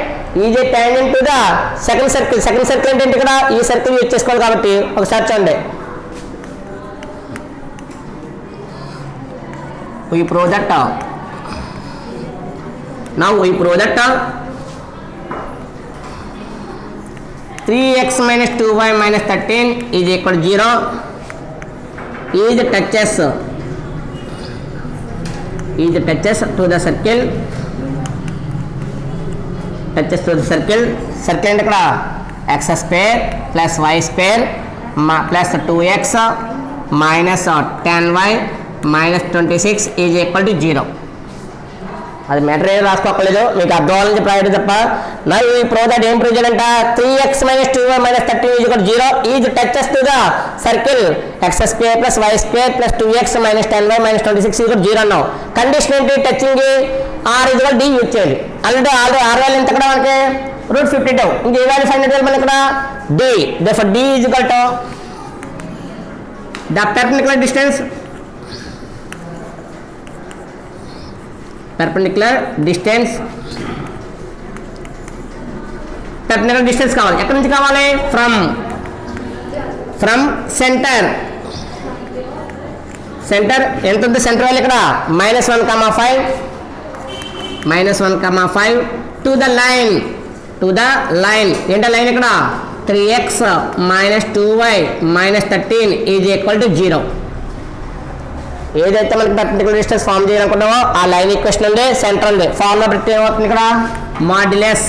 is a tangent to the second circle. Second circle అంటే ఇక్కడ ఈ circle use చేసుకోవాలి కాబట్టి ఒకసారి చూడండి. We prove that 3x minus 2y minus 13 is equal to 0 is touches to the circle circle అంటే ఇక్కడ x square plus y square plus 2x minus 10y minus 26 is equal to 0. అది matter ఏం రాసుకోలేదు, మీకు అర్థం అవ్వాలని చెప్పి తప్ప. నా ఈ ప్రో దట్ ఏం ప్రొవిజన్ అంట 3x minus 2y minus 13 is equal to 0 is touches to the circle x square plus y square plus 2x minus 10y minus 26 is equal to 0 అన్నావు. కండిషన్ ఏంటి? Touching r is equal to d use చేయాలి. Already r value ఎంత ఇక్కడ మనకి √52. ఇంక ఏ value find చేయాలి మనకి ఇక్కడ d. therefore d is equal to the perpendicular distance కావాలి. ఎక్కడి నుంచి కావాలి? ఫ్రమ్ సెంటర్ ఎంత ఉంది సెంటర్ వాల్యూ ఇక్కడ -1,5 టు ద లైన్ ఏంటో లైన్ ఇక్కడ 3x minus 2y minus 13 is equal to 0. ఏదైతే మనకి పర్టికులర్ డిస్టెన్స్ ఫామ్ చేయాలనుకుంటామో ఆ లైన్ ఈక్వేషన్ ఉంది, సెంటర్ ఉంది. ఫార్ములా పెట్టి ఏమవుతుంది ఇక్కడ మాడ్యులస్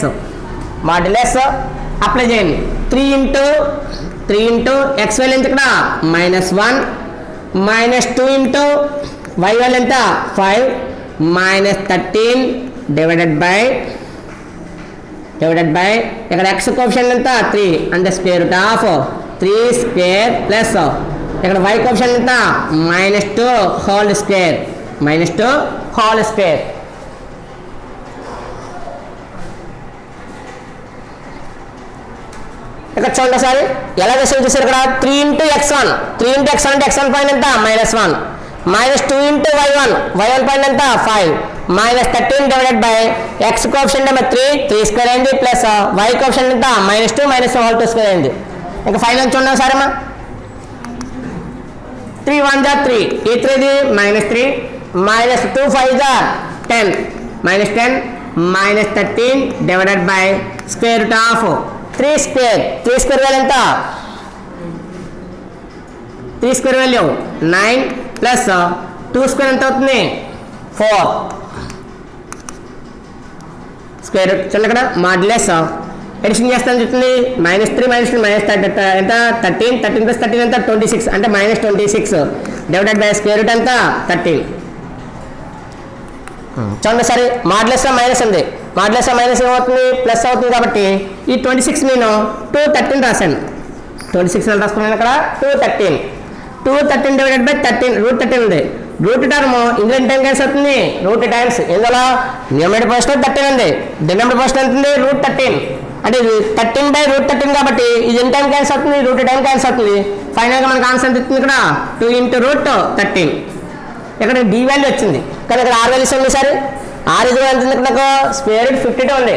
అప్లై చేయండి. 3 ఇంటూ ఎక్స్ వాల్యూ ఎంత ఇక్కడ -1 -2 ఇంటూ వై వాల్యూ ఎంత 5 -13 డివైడెడ్ బై ఇక్కడ ఎక్స్ కోఎఫిషియంట్ ఎంత 3 అంటే square root of 3 square plus ఇక్కడ y కోఎఫిషియంట్ ఎంత -2 హోల్ స్క్వేర్ ఇక్కడ చూడండి సార్ ఎలా రిసీవ్ చేశారు ఇక్కడ 3 ఇంటూ x1 అంటే x1 పాయింట్ ఎంత -1 -2 ఇంటూ y1 పాయింట్ ఎంత 5 -13 డివైడెడ్ బై x కోఎఫిషియంట్ ఏమో 3 స్క్వేర్ అయింది ప్లస్ y కోఎఫిషియంట్ ఎంత -2 హోల్ 2 స్క్వేర్ అయింది. ఇంకా ఫైనల్ చూడండి సార్ అమ్మా 3 1 जा 3 ये 3 दी -3 -2 5 जा 10 -10 -13 divided by square root of 3 square value ఎంత 3 స్క్వేర్ వాల్యూ 9 ప్లస్ 2 స్క్వేర్ ఎంత అవుతుంది 4 స్క్వేర్ రూట్ చూడండి ఇక్కడ మాడ్యులస్ ఎడిషన్ చేస్తాను చెప్తుంది -3 ఎంత 13 ప్లస్ 13 ఎంత 26 అంటే -26 డివైడెడ్ బై స్క్వేర్ రూట్ ఎంత 13. చూడండి సరే మాడ్యులస్ మైనస్ ఉంది, మాడ్యులస్ మైనస్ ఏమవుతుంది ప్లస్ అవుతుంది కాబట్టి ఈ 26 నేను 213 రాశాను. 26 రాసుకున్నాను ఇక్కడ 213 డివైడెడ్ బై 13 √13 ఉంది. రూట్ టర్మ్ ఇందులో టైం క్యాన్సిల్ అవుతుంది రూట్ టైమ్స్ ఇందులో న్యూమరేటర్ పోర్షన్ 13 ఉంది, డినామినేటర్ పోర్షన్ ఎంత ఉంది √13 అంటే 13 బై √13 కాబట్టి ఇది ఎంత టైం క్యాన్సిల్ అవుతుంది రూట్ టైం క్యాన్సిల్ అవుతుంది. ఫైనల్గా మనకు ఆన్సర్ ఎంత ఇస్తుంది ఇక్కడ 2 ఇంటూ √13. ఇక్కడ డి వాల్యూ వచ్చింది కానీ ఇక్కడ ఆర్ వాల్యూస్ ఉంది సార్. ఆర్ ఇది ఎంత ఉంది నాకు స్క్వేర్ రూట్ 52 ఉంది.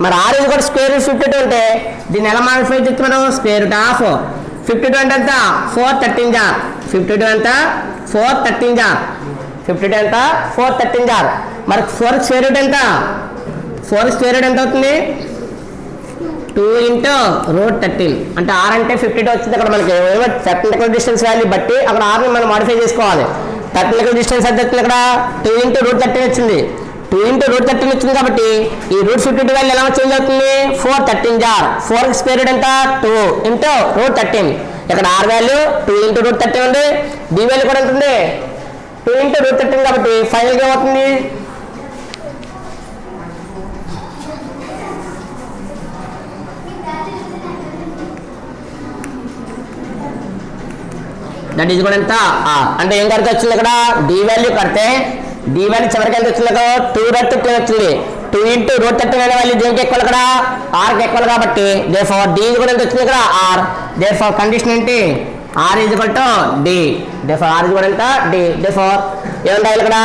మరి ఆర్ ఇది కూడా స్క్వేర్ రూట్ 52 ఉంటే దీన్ని ఎలా మాడిఫై చేస్తున్నాడు స్క్వేర్ రూట్ ఆఫ్ 52 అంటే ఎంత 413 జార్ 52 ఎంత 413 జార్ 52 ఎంత 413 జార్. మరి 4 స్క్వేర్ రూట్ ఎంత అవుతుంది 2 ఇంటూ √13 అంటే ఆర్ అంటే 52 వచ్చింది. అక్కడ మనకి పర్పెండిక్యులర్ డిస్టెన్స్ వాల్యూ బట్టి అక్కడ ఆర్ని మనం మాడిఫై చేసుకోవాలి. పర్పెండిక్యులర్ డిస్టెన్స్ ఎంత వచ్చింది ఇక్కడ 2 ఇంటూ √13 వచ్చింది. 2 ఇంటూ √13 వచ్చింది కాబట్టి ఈ √52 వాల్యూ ఎలా చేంజ్ అవుతుంది 413 జార్ 4 స్క్వేర్ రూట్ ఎంత 2 ఇంటూ √13. ఇక్కడ ఆర్ వాల్యూ 2 ఇంటూ √13 ఉంది, డి వాల్యూ కూడా ఉంటుంది 2 ఇంటూ √13 కాబట్టి ఫైనల్గా ఏమవుతుంది దట్ ఈజ్ కూడా ఎంత అంటే ఏం కడితే వచ్చింది ఇక్కడ డి వాల్యూ కడితే డి వాల్యూ చివరికి ఎంత వచ్చింది 2√13 వచ్చింది. 2 ఇంటూ √13 అనే వాల్యూ దేనికి ఎక్కువ ఇక్కడ ఆర్కి ఎక్కువ కాబట్టి దేర్ఫోర్ డి కూడా ఎంత వచ్చింది ఇక్కడ ఆర్. దేర్ఫోర్ కండిషన్ ఏంటి R is equal to D. Therefore R is కూడా ఎంత డి. దేర్ఫోర్ ఏముంటాయి ఇక్కడ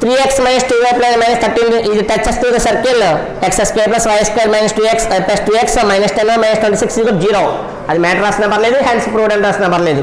3x minus 2y plus minus 13 is touches to the circle x square plus y square minus 2x plus 2x minus 10 minus 26 is equal to 0. అది matter రాసినా పర్లేదు hence proved అని రాసినా పర్లేదు.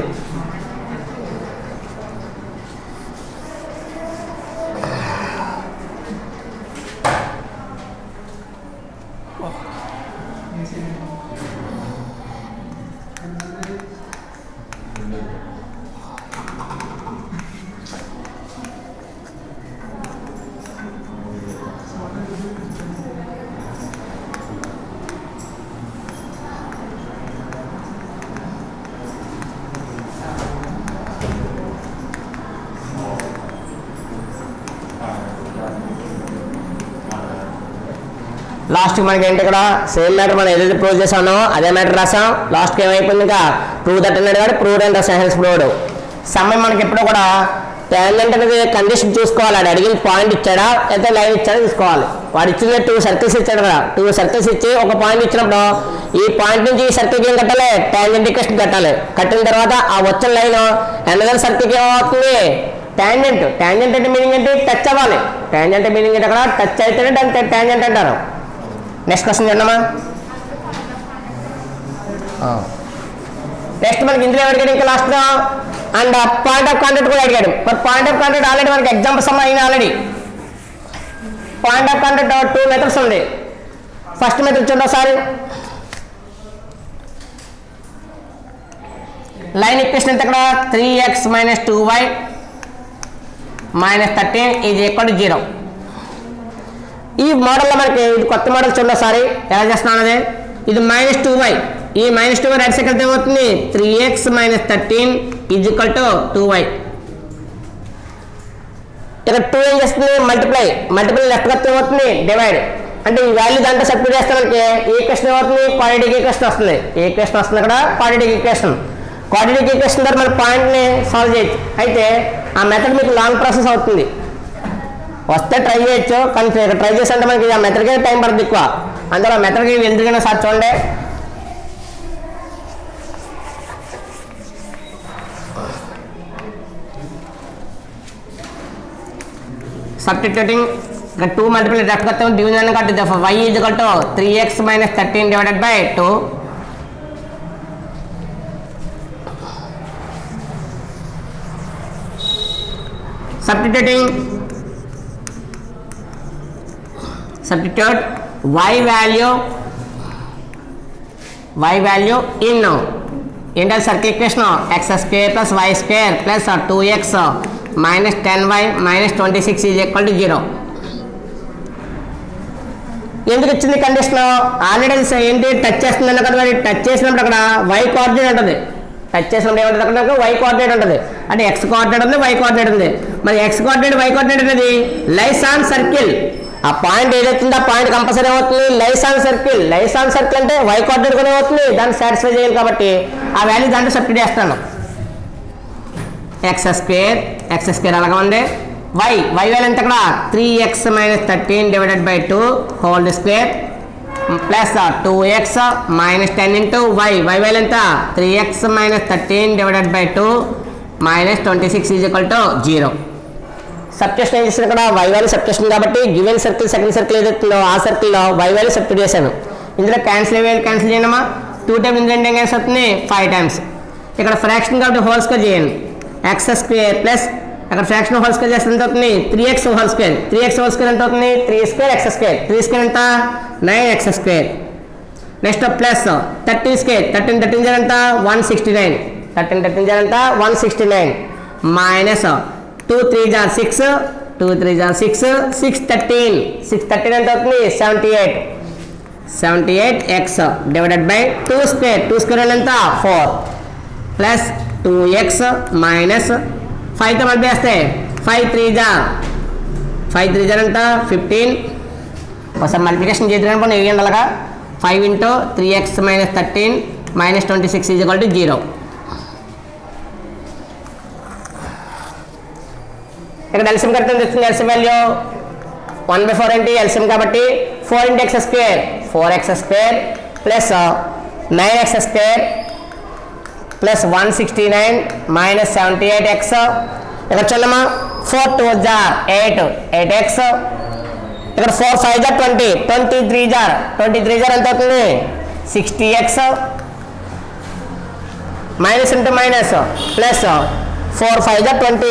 లాస్ట్కి మనకి ఏంటి ఇక్కడ సేమ్ మ్యాటర్ మనం ఏదైతే ప్రూవ్ చేసామో అదే మ్యాటర్ రాసాం. లాస్ట్కి ఏమైపోయింది ఇంకా ప్రూవ్ దట్ అన్నాడు కాబట్టి ప్రూవ్ అండ్ రాసాం హెన్స్ ప్రూవ్డ్. సమయం మనకి ఎప్పుడో కూడా టాంజెంట్ అనేది కండిషన్ చూసుకోవాలి. అది అడిగిన పాయింట్ ఇచ్చాడా అయితే లైన్ ఇచ్చాడా చూసుకోవాలి. వాడు ఇచ్చిన 2 సర్కిల్స్ ఇచ్చాడు కదా, 2 సర్కిల్స్ ఇచ్చి ఒక పాయింట్ ఇచ్చినప్పుడు ఈ పాయింట్ నుంచి ఈ సర్కిల్కి ఏం కట్టాలి, టాంజెంట్ ఈక్వేషన్ కట్టాలి. కట్టిన తర్వాత ఆ వచ్చిన లైన్ ఎన్నదర్ సర్కిల్కి ఏమవుతుంది, టాంజెంట్. టాంజెంట్ అంటే మీనింగ్ ఏంటి, టచ్ అవ్వాలి. టాంజెంట్ మీనింగ్ ఏంటి, అక్కడ టచ్ అయితేనే దాన్ని టాంజెంట్ అంటారు. నెక్స్ట్ క్వశ్చన్ చూడమ్మా. నెక్స్ట్ మనకి ఇందులో అడిగాడు ఇంకా లాస్ట్లో అండ్ పాయింట్ ఆఫ్ కాంటాక్ట్ కూడా అడిగాడు. మరి పాయింట్ ఆఫ్ కాంటాక్ట్ ఆల్రెడీ మనకి ఎగ్జాంపుల్స్ అయినా already point of contact 2 methods ఉంది. ఫస్ట్ మెథడ్ చూడండి ఒకసారి. లైన్ ఈక్వేషన్ ఎంత ఇక్కడ 3x - 2y - 13 = 0. ఈ మోడల్లో మనకి ఇది కొత్త మోడల్ చూడండి ఒకసారి ఎలా చేస్తున్నాను అదే. ఇది -2y, ఈ -2y రైట్ సైడ్ ఏమవుతుంది 3x - 13 = 2y. ఇక్కడ 2 ఏం చేస్తుంది మల్టిప్లై లెఫ్ట్ కత్తి ఏమవుతుంది డివైడ్. అంటే ఈ వాల్యూ దాంట్లో సబ్స్టిట్యూట్ చేస్తే మనకి ఈ ఈక్వేషన్ ఏమవుతుంది క్వాడ్రాటిక్ ఈక్వేషన్ వస్తుంది. ఈ ఈక్వేషన్ వస్తుంది ఇక్కడ క్వాడ్రాటిక్ ఈక్వేషన్. క్వాడ్రాటిక్ ఈక్వేషన్ ద్వారా మన పాయింట్ని సాల్వ్ చేయొచ్చు. అయితే ఆ మెథడ్ మీకు లాంగ్ ప్రాసెస్ అవుతుంది. వస్తే ట్రై చేయొచ్చు కానీ ట్రై చేసి అంటే మనకి ఆ మెథడ్కే టైం పడుతుంది ఎక్కువ. అందులో ఆ మెథడ్కి ఎందుకైనా సార్ చూడండి. సబ్స్టిట్యూటింగ్ 2 మల్టిపుల్ లెఫ్ట్ కత్తాం డివిజన్ కట్టింది. y = 3x - 13 / 2. substitute y value in inter circle equation x² + y² + 2x - 10y - 26 = 0. ఎందుకు ఇచ్చింది కండిషన్ ఆల్రెడీ ఏంటి టచ్ చేస్తుంది కదా. మరి టచ్ చేసినప్పుడు అక్కడ y కోఆర్డినేట్ ఉంటుంది. టచ్ చేసినప్పుడు ఏమంటుంది అక్కడ y కోఆర్డినేట్ ఉంటుంది. అంటే x కోఆర్డినేట్ ఉంది y కోఆర్డినేట్ ఉంది. మరి x కోఆర్డినేట్ y కోఆర్డినేట్ అనేది లైస్ ఆన్ సర్కిల్. ఆ పాయింట్ ఏదైతుందో ఆ పాయింట్ కంపల్సరీ అవుతుంది lies on circle. Lies on circle అంటే y కోఆర్డినేట్ కూడా అవుతుంది, దాన్ని సాటిస్ఫై చేయాలి కాబట్టి ఆ వాల్యూ దాంట్లో సబ్స్టిట్యూట్ చేస్తాను. x² అలాగా ఉంది. y వాల్యూ ఎంత అక్కడ 3x - 13 / 2 whole square plus 2x - 10 × y value ఎంత 3x - 13 / 2 - 26 = 0. సబ్స్టిట్యూషన్ ఏం చేశాను ఇక్కడ y వాల్యూ సబ్స్టిట్యూషన్ కాబట్టి గివెన్ సర్కిల్ సెకండ్ సర్కిల్ ఏదైతుందో ఆ సర్కిల్లో y వాల్యూ సబ్స్టిట్యూట్ చేశాను. ఇందులో క్యాన్సిల్ చేయడమా 2 టైమ్స్ ఇందులో ఎంత క్యాన్సిల్ అవుతుంది 5 టైమ్స్. ఇక్కడ ఫ్రాక్షన్ కాబట్టి హోల్ స్క్వేర్ చేయండి. x² ప్లస్ అక్కడ ఫ్రాక్షన్ హోల్ స్క్వేర్ చేస్తే ఎంత అవుతుంది 3x whole square. 3x whole square ఎంత అవుతుంది 3² x². 3² ఎంత 9x². నెక్స్ట్ ప్లస్ 13² 13 ఎంత 169. 13 ఎంత 169 మైనస్ 2 3 = 6 2 3 = 6 613 ఎంత అవుతుంది 78x / 2² ఎంత 4 ప్లస్ 2x మైనస్ 5తో మల్టిప్లై 5 3 = ఎంత 15. ఒకసారి మల్టిప్లికేషన్ చేద్దాం వేయండి అలాగా. 5 × 3x - 13 - 26 = 0. ఇక్కడ ఎల్సిఎం కరెక్ట్ తెచ్చింది. ఎల్సిఎం వాల్యూ 1/4 ఏంటి ఎల్సిఎం కాబట్టి 4 × x² 4x² plus 9x² plus 169 minus 78x. ఇక్కడ చూడమ్మా 4 2 = 8 8x. ఇక్కడ 4 5 = 20 23 ఎంత అవుతుంది 60x. Minus into minus plus 4 5 = 20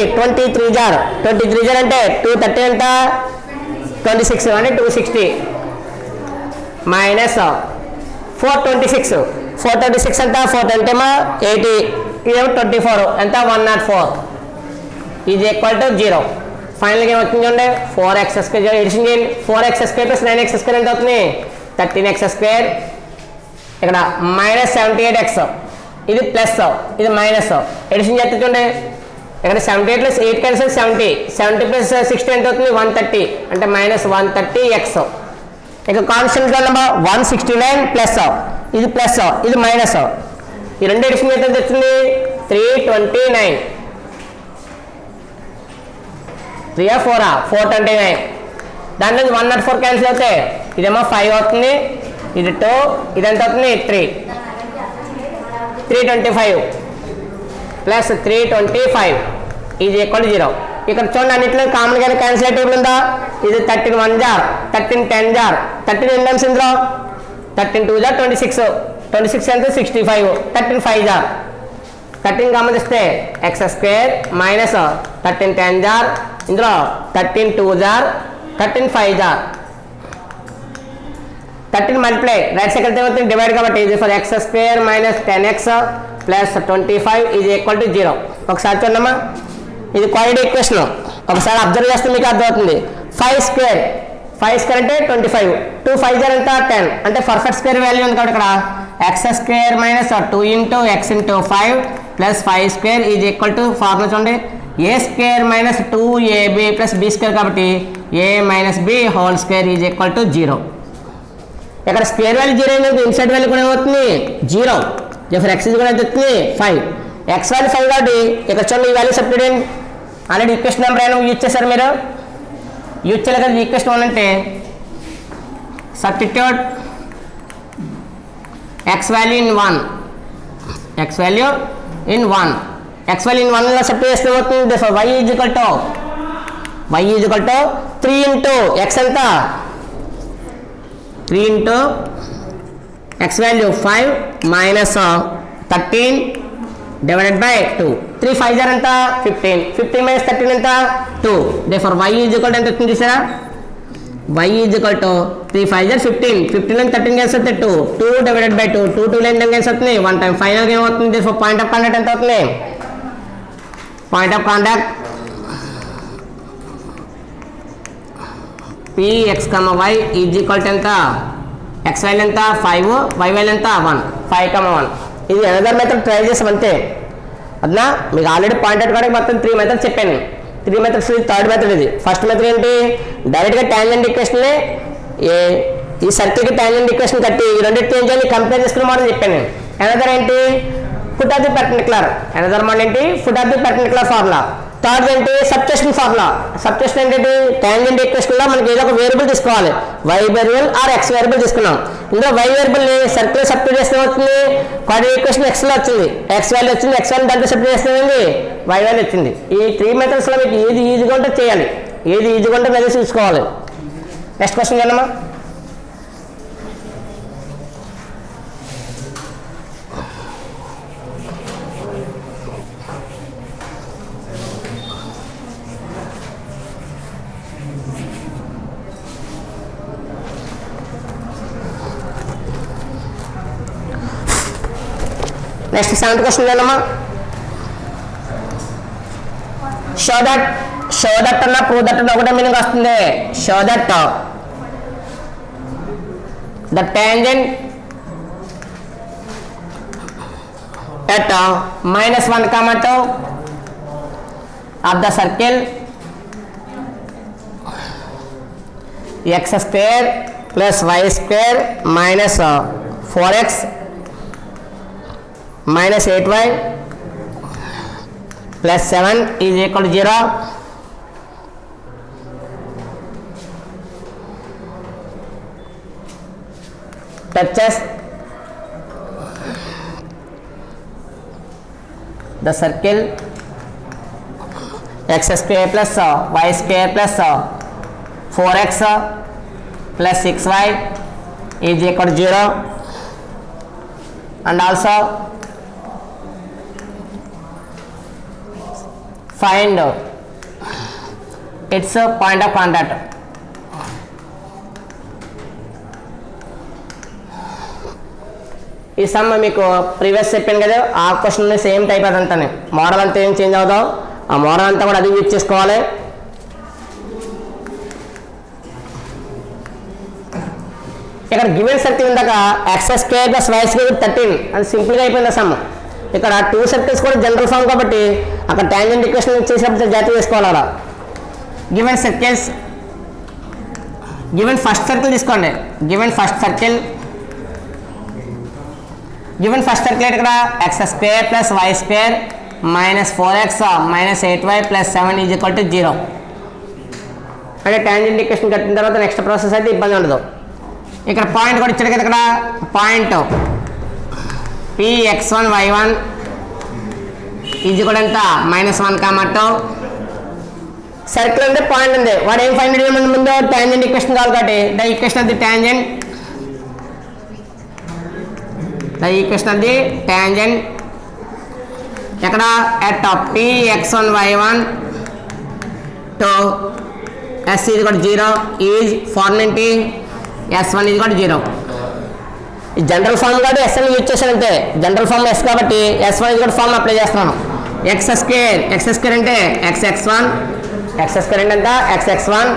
23 అంటే 230 ఎంత 26 అంటే 260 మైనస్ 426 426 ఎంత 420 ఏమో 80 ఇదేమో 24 ఎంత 104 ఈజ్ ఈక్వల్ టు 0. ఫైనల్గా ఏమవుతుంది చూడండి 4x² ఎడిషన్ చేయండి. 4x² ప్లస్ 9x² ఎంత అవుతుంది 13x². ఇక్కడ -78x ఇది ప్లస్ ఇది మైనస్ ఎడిషన్ చేస్తే చూడండి ఇక్కడ 78 ప్లస్ 8 కలిసి 70 ప్లస్ 60 ఎంత అవుతుంది 130 అంటే -130x. ఇక కాన్స్టెంట్ నెంబర్ 169 ప్లస్ ఇది ప్లస్ ఇది మైనస్ ఈ రెండు ఎడిషన్ ఎంత వచ్చింది 329 3 4 429 దాంట్లో 104 క్యాన్సిల్ అవుతే ఇదేమో 5 అవుతుంది ఇది 2 ఇది ఎంత అవుతుంది 325 ప్లస్ 325 ఈజ్ ఈక్వల్ 0. ఇక్కడ చూడండి అన్నింటిలో కామన్గా క్యాన్సిల్ టేబుల్ ఉందా ఇది 13 1 జార్ 13 10 జార్ 13 ఎన్ని టైమ్స్ ఇందులో 13 2 జార్ 26 26 ఎంత 65 13 5 జార్ 13 కామన్ ఇస్తే x² మైనస్ 13 10 జార్ ఇందులో 13 2 జార్ 13 5 జార్ 13 మల్టిప్లై రైట్ సైడ్ ఏమవుతుంది డివైడ్ కాబట్టి ఇది for x² minus 10x plus 25 is equal to 0. ఒకసారి చూడమ్మా ఇది క్వాడ్రాటిక్ ఈక్వేషన్ ఒకసారి అబ్జర్వ్ చేస్తే మీకు అర్థమవుతుంది 5² అంటే 25 2 5 జార్ ఎంత 10 అంటే పర్ఫెక్ట్ స్క్వేర్ వాల్యూ ఉంది కాబట్టి ఇక్కడ x² minus 2 into x into 5 plus 5² is equal to formula చూడండి a² minus 2ab plus b² కాబట్టి a minus b whole square is equal to 0. ఇక్కడ స్క్వేర్ వాల్యూ 0 అయినప్పుడు ఇన్సైడ్ వాల్యూ కూడా ఏమవుతుంది 0. ఫర్ x కూడా ఎంత వస్తుంది 5 x వాల్యూ 5 కాబట్టి ఇక్కడ చూడండి ఈ value substitute already equation number అయినా యూజ్ చేశారు మీరు యూజ్ చేయలేదు కదా ఈక్వేషన్ 1 అంటే substitute x value in 1 x value in 1 లో సబ్స్టిట్యూట్ చేస్తే ఏమవుతుంది y is equal to 3 into x ఎంత 3 into x value 5 minus 13 divided by 2 3 5 జార్ ఎంత 15 మైనస్ 13 ఎంత 2 therefore y is equal to ఎంత వచ్చింది చూసారా y is equal to 3 5 jar 15 లో 13 క్యాన్సిల్ అవుతుంది 2 డివైడెడ్ బై 2 2 లో ఎంత క్యాన్సిల్ అవుతుంది 1 టైం ఫైనల్ గా ఏమవుతుంది దేర్ఫోర్ పాయింట్ ఆఫ్ కాంటాక్ట్ ఎంత అవుతుంది point of contact px, y is equal to ఎంత x వాల్యూ ఎంత 5 y వాల్యూ ఎంత 1 5, 1 ఇది అనదర్ మెథడ్ ట్రై చేసాం అంతే అదనా మీకు ఆల్రెడీ పాయింట్ అవుట్ కావడానికి మొత్తం 3 మెథడ్స్ చెప్పాను 3 మెథడ్స్ థర్డ్ మెథడ్ ఇది ఫస్ట్ మెథడ్ ఏంటి డైరెక్ట్గా టాంజెంట్ ఈక్వేషన్ ఈ సర్కిల్కి టాంజెంట్ ఈక్వేషన్ కట్టి ఈ రెండింటిని ఏం చేయాలి కంపేర్ చేసుకునే మోడల్ చెప్పాను అనదర్ ఏంటి foot of the perpendicular another model ఏంటి foot of the perpendicular formula third ఏంటి సబ్స్టిట్యూషన్ ఫార్ములా సబ్స్టిట్యూషన్ ఏంటి టాంజెంట్ ఈక్వేషన్ లో మనకి ఏదో ఒక వేరియబుల్ తీసుకోవాలి y variable or x variable తీసుకున్నాం ఇందులో y వేరియబుల్ ని సర్కిల్ సబ్స్టిట్యూట్ చేస్తే వచ్చింది క్వాడ్రాటిక్ ఈక్వేషన్ x లో వచ్చింది x వాల్యూ వచ్చింది x వాల్యూ దాంట్లో సబ్స్టిట్యూట్ చేస్తే y వాల్యూ వచ్చింది ఈ 3 మెథడ్స్ లో మీకు ఏది ఈజీగా ఉంటే చేయాలి ఏది ఈజీగా ఉంటే మెథడ్స్ చూసుకోవాలి నెక్స్ట్ క్వశ్చన్ చేద్దామా నెక్స్ట్ 7th క్వశ్చన్ చేద్దామా షో దట్ అన్న ప్రూవ్ దట్ అన్న ఒకటే మీనింగ్ వస్తుంది show that the tangent at -1, 2 of the circle x² plus y² minus 4x minus 8y plus 7 is equal to 0. Touches the circle x² plus y² plus 4x plus 6y is equal to 0, and also find its point of contact. ఈ some మీకు previous చెప్పాను కదా, ఆ question same type అదంతానే, model అంతా ఏం change అవుతాం, ఆ model అంతా కూడా అది యూజ్ చేసుకోవాలి. ఇక్కడ గివెన్ సర్కిల్ ఇందాక x square plus why square 13 అది సింపుల్గా అయిపోయింది సమ్. ఇక్కడ 2 సర్కిల్స్ కూడా జనరల్ ఫామ్ కాబట్టి అక్కడ టాంజెంట్ ఈక్వేషన్ చేసినప్పుడు జాగ్రత్త చేసుకోవాలి. అలా given circles, given first circle తీసుకోండి. గివెన్ ఫస్ట్ సర్కిల్ ఇక్కడ x square plus why square minus 4x minus 8y plus 7 is equal to 0. అంటే టాంజెంట్ ఈక్వేషన్ కట్టిన తర్వాత నెక్స్ట్ ప్రాసెస్ అయితే ఇబ్బంది ఉండదు. ఇక్కడ పాయింట్ కూడా ఇచ్చాడు కదా, ఇక్కడ పాయింట్ Px1y1 ఈజ్ ఈక్వల్ ఎంత -1, సర్కిల్ ఉంది, పాయింట్ ఉంది. వాడు ఏం ఫైండ్ చేయమని ముందు టాంజెంట్ ఈక్వేషన్ కావాలి కాబట్టి the equation of the tangent ఎక్కడ at Px1y1 to s is equal to 0 is form ఏంటి, S1 ఈజ్ ఈక్వల్ టు 0. ఈ జనరల్ ఫార్మ్ కాబట్టి S అని యూజ్ చేశాను అంతే, జనరల్ ఫార్మ్ S కాబట్టి S1 is equal to form apply చేస్తున్నాను. X square అంటే xx1 అంటే ఎంత xx1,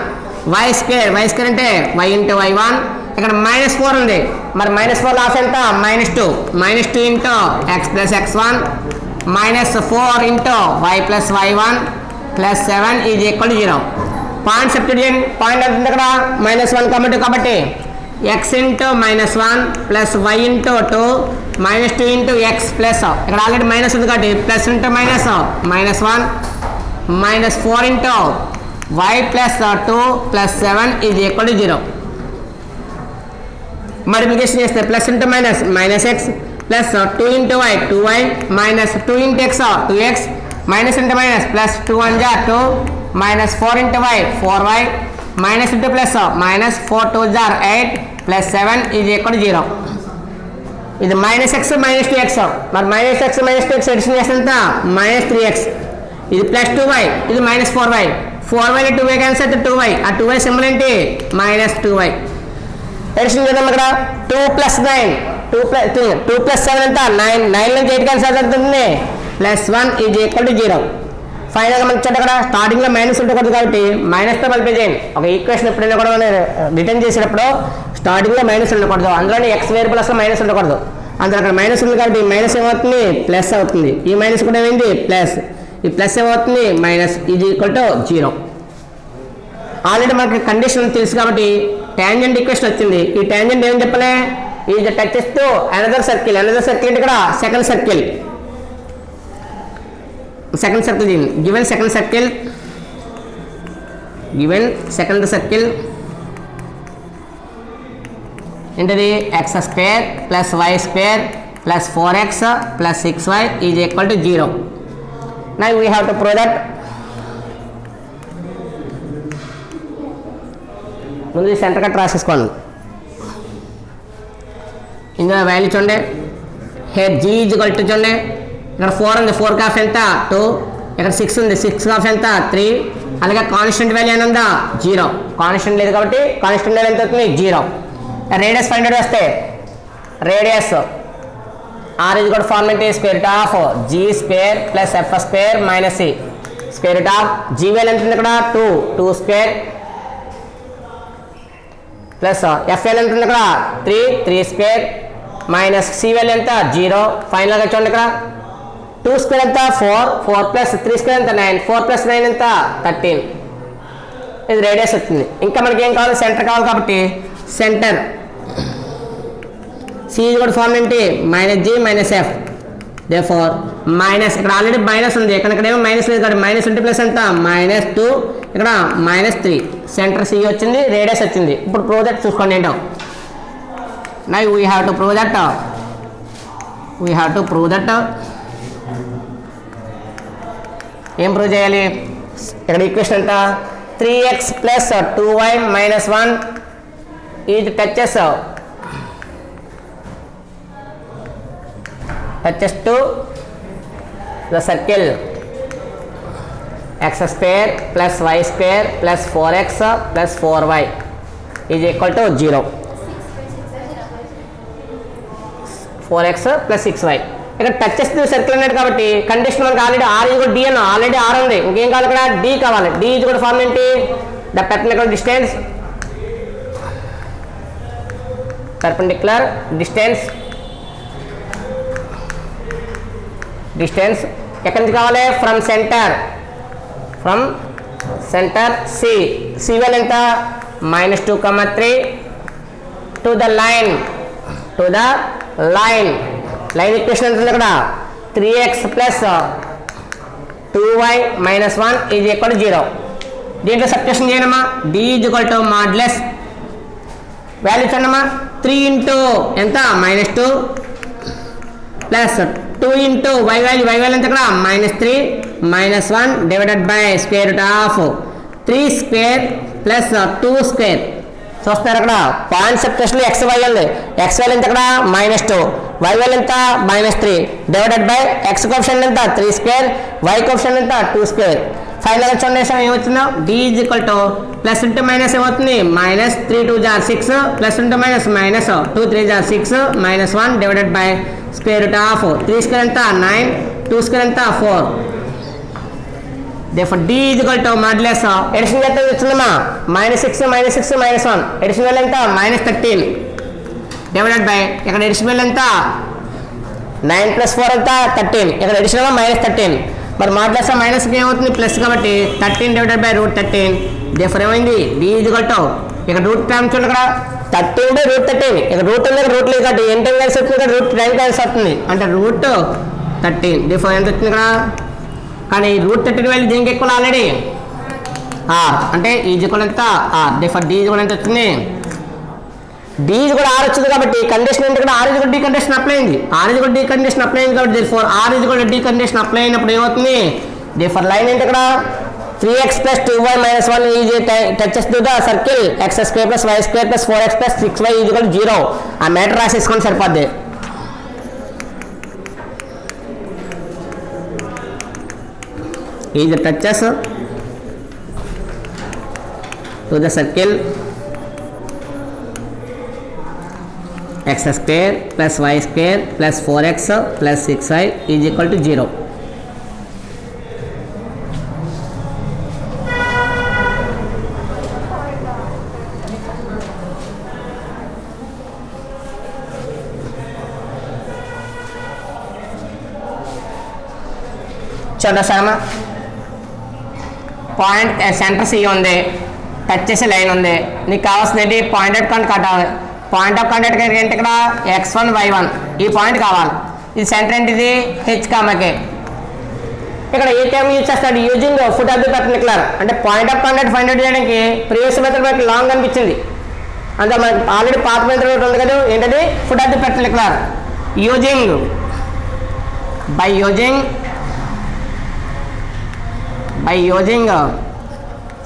వై స్క్వేర్ అంటే y ఇంటూ y1. ఇక్కడ -4 ఉంది, మరి -4 లాస్ ఎంత -2 into x plus x1 -4 into y plus y1 plus 7 is equal to 0. Point substitute చేయండి, పాయింట్ ఎంత ఇక్కడ -1, కాబట్టి x into -1 plus y into 2 -2 into x plus, ఇక్కడ ఆల్రెడీ మైనస్ ఉంది కాబట్టి plus into -1 -4 into y plus 2 plus 7 is equal to 0. Multiplication చేస్తే plus into minus x plus 2 into y 2y minus 2 into x 2x minus into minus plus 2 1 జా 2 minus 4 into y 4y minus into plus minus 4 2 జా 8 plus 7 is equal to 0. ఇది -x - 2x, మరి -x - 2x edition చేస్తే ఎంత -3x, ఇది plus 2y, ఇది -4y, 4y 2y cancel అయితే 2y, ఆ 2y సింబల్ ఏంటి -2y. ఎడిషన్ చేద్దాం. ఇక్కడ 2 ప్లస్ 9 2 ప్లస్ 7 ఎంత 9 నుంచి 8 క్యాన్సల్ అవుతుంది +1 ఈజ్ ఈక్వల్ టు 0. ఫైనల్గా మనకి చూడండి ఇక్కడ స్టార్టింగ్లో మైనస్ ఉండకూడదు కాబట్టి మైనస్తో మల్టిప్లై చేయండి. ఒక ఈక్వేషన్ ఎప్పుడైనా కూడా మనం రిటర్న్ చేసేటప్పుడు స్టార్టింగ్లో మైనస్ ఉండకూడదు, అందులోనే ఎక్స్ వేరియబుల్ అసలు మైనస్ ఉండకూడదు. అందులో అక్కడ మైనస్ ఉంది కాబట్టి మైనస్ ఏమవుతుంది ప్లస్ అవుతుంది, ఈ మైనస్ కూడా ఏమైంది ప్లస్, ఈ ప్లస్ ఏమవుతుంది minus is equal to 0. Already మనకి కండిషన్ తెలుసు కాబట్టి టాంజెంట్ ఈక్వేషన్ వచ్చింది. ఈ టాంజెంట్ ఏం చెప్పలే, is touches to another circle ఇక్కడ second circle given second circle ఏంటది x square plus y square plus 4x plus 6y is equal to 0. Now we have to prove that. ముందు centre cut రాసేసుకోండి. ఇందులో value చూడండి, head g is equal to చూడండి ఇక్కడ 4 ఉంది, 4 cough ఎంత 2, ఇక్కడ 6 ఉంది, 6 కాఫ్ ఎంత 3, అలాగే కాన్స్టెంట్ వాల్యూ అని ఉందా 0, కాన్స్టెంట్ లేదు కాబట్టి కాన్స్టెంట్ వాల్యూ ఎంత అవుతుంది 0. రేడియస్ ఫైండ్ అవుట్ చేస్తే radius r is equal to form ఏంటి square root of g square plus f square minus c square root of g value ఎంత ఉంది ఇక్కడ 2 స్క్వేర్ ప్లస్ f వాల్యూ ఎంత ఉంది ఇక్కడ 3 స్క్వేర్ మైనస్ c వాల్యూ ఎంత 0. ఫైనల్గా చూడండి ఇక్కడ 2 స్క్వేర్ ఎంత 4 ప్లస్ 3 స్క్వేర్ ఎంత 9, 4 ప్లస్ 9 ఎంత 13. ఇది రేడియస్ వచ్చింది. ఇంకా మనకి ఏం కావాలి సెంటర్ కావాలి కాబట్టి సెంటర్ c కూడా ఫార్మ్ ఏంటి -g - f, దేర్ఫోర్ మైనస్ ఇక్కడ ఆల్రెడీ మైనస్ ఉంది, ఇక్కడేమో మైనస్ లేదు కాబట్టి మైనస్ ఉంటే ప్లస్ ఎంత -2, ఇక్కడ -3. సెంటర్ c వచ్చింది, రేడియస్ వచ్చింది. ఇప్పుడు ప్రూవ్ దట్ చూసుకోండి ఏంటో. Now we have to prove that ఏం ప్రూవ్ చేయాలి, ఇక్కడ ఈక్వేషన్ ఎంత 3x plus 2y minus 1 is touches to the circle x square plus y square plus 4x plus 4y is equal to 0. 4x plus 6y. ఇక్కడ touch చేస్తుంది circle అన్నాడు కాబట్టి condition మనకి already r is D అన్న already r ఉంది, ఇంకేం కావాలి ఇక్కడ d కావాలి. d ఈజ్ కూడా ఫార్మ్ ఏంటి, ద పెర్పెండిక్యులర్ డిస్టెన్స్ ఎక్కడి నుంచి కావాలి, ఫ్రమ్ సెంటర్ సి వాల్యూ ఎంత -2,3 టు ద లైన్ ఈక్వేషన్ ఎంత ఉంది ఇక్కడ 3x plus 2y minus 1 is equal to 0. దీంట్లో సబ్స్టిట్యూషన్ చేయనమ్మా, d is equal to modulus value చూడమ్మా 3 ఇంటూ ఎంత -2 ప్లస్ 2 ఇంటూ y వాల్యూ ఎంత ఇక్కడ -3 -1 divided by square root of 3 square plus 2 square. చూస్తారు అక్కడ పాయింట్ సబ్స్టిట్యూషన్ x y ఉంది, x value ఎంత ఇక్కడ -2, y వాల్యూ ఎంత -3 డివైడెడ్ బై x కోఎఫిషియంట్ ఎంత 3 స్క్వేర్, y కోఎఫిషియంట్ ఎంత 2 స్క్వేర్. ఫైనల్ చూడండి ఏమవుతుందో d is equal to plus into minus ఏమవుతుంది -3 2 జార్ 6 ప్లస్ ఇంటూ మైనస్ -2 3 జార్ 6 -1 divided by square root of 3 square ఎంత 9 2 స్క్వేర్ ఎంత 4. therefore d is equal to modulus addition ఎంత వచ్చిందమ్మా -6 -1 ఎడిషన్ వాల్యూ ఎంత -13 డివైడెడ్ బై ఇక్కడ ఎడిషన్ వాల్యూ ఎంత 9 + 4 ఎంత 13, ఇక్కడ ఎడిషన్ -13 మరి మాడ్యులస్ మైనస్ ఏమవుతుంది ప్లస్ కాబట్టి 13 డివైడెడ్ బై √13. therefore ఏమైంది d is equal to ఇక్కడ రూట్ టర్మ్ చూడండి ఇక్కడ 13 బై √13, ఇక్కడ రూట్ ఉంది రూట్ లేదు కాబట్టి ఎంత కలిసి వస్తుంది ఇక్కడ √9 కలిసి వస్తుంది అంటే √13. therefore ఎంత వచ్చింది ఇక్కడ కానీ √13 వాల్యూ దీనికి ఎక్కువ ఆల్రెడీ r అంటే ఈజ్ ఈక్వల్ ఎంత r. therefore d ఈజ్ కూడా ఎంత వచ్చింది d ఈజ్ కూడా r వచ్చింది కాబట్టి కండిషన్ ఏంటి ఇక్కడ r ఈజ్ కూడా d కండిషన్ అప్లై అయింది, r ఈజ్ కూడా d కండిషన్ అప్లై అయింది కాబట్టి therefore r ఈజ్ కూడా d కండిషన్ అప్లై అయినప్పుడు ఏమవుతుంది therefore లైన్ ఏంటి ఇక్కడ 3x + 2y - 1 is touches to the circle x² + y² + 4x + 6y is equal to 0. ఆ మ్యాటర్ రాసేసుకొని సరిపోద్ది. is the touches to the circle x² + y² + 4x + 6y is equal to 0. చూడండి sir point centre C ఉంది, touch చేసే line ఉంది, నీకు కావాల్సింది point of contact కట్టాలి. Point of contact ఏంటి ఇక్కడ x1 y1 ఈ పాయింట్ కావాలి. ఇది సెంటర్ ఏంటిది h, k. ఇక్కడ ఏ టైం యూజ్ చేస్తాడు using foot of the perpendicular అంటే point of contact find out చేయడానికి ప్రీవియస్ మెథడ్ మనకి లాంగ్ అనిపించింది, అంటే మనకి ఆల్రెడీ పాత మెథడ్ ఉంది కదా ఏంటది foot of the perpendicular by using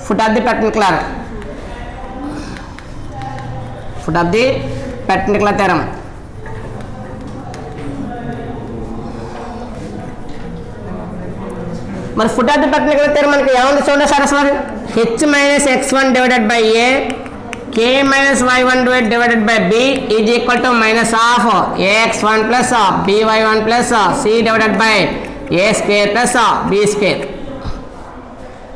foot of the perpendicular theorem. మరి foot of the perpendicular theorem మనకి ఏముంది చూడండి సార్ అసలు h - x1 divided by a k - y1 divided by b is equal to -of ax1 plus by1 plus c divided by a² plus b².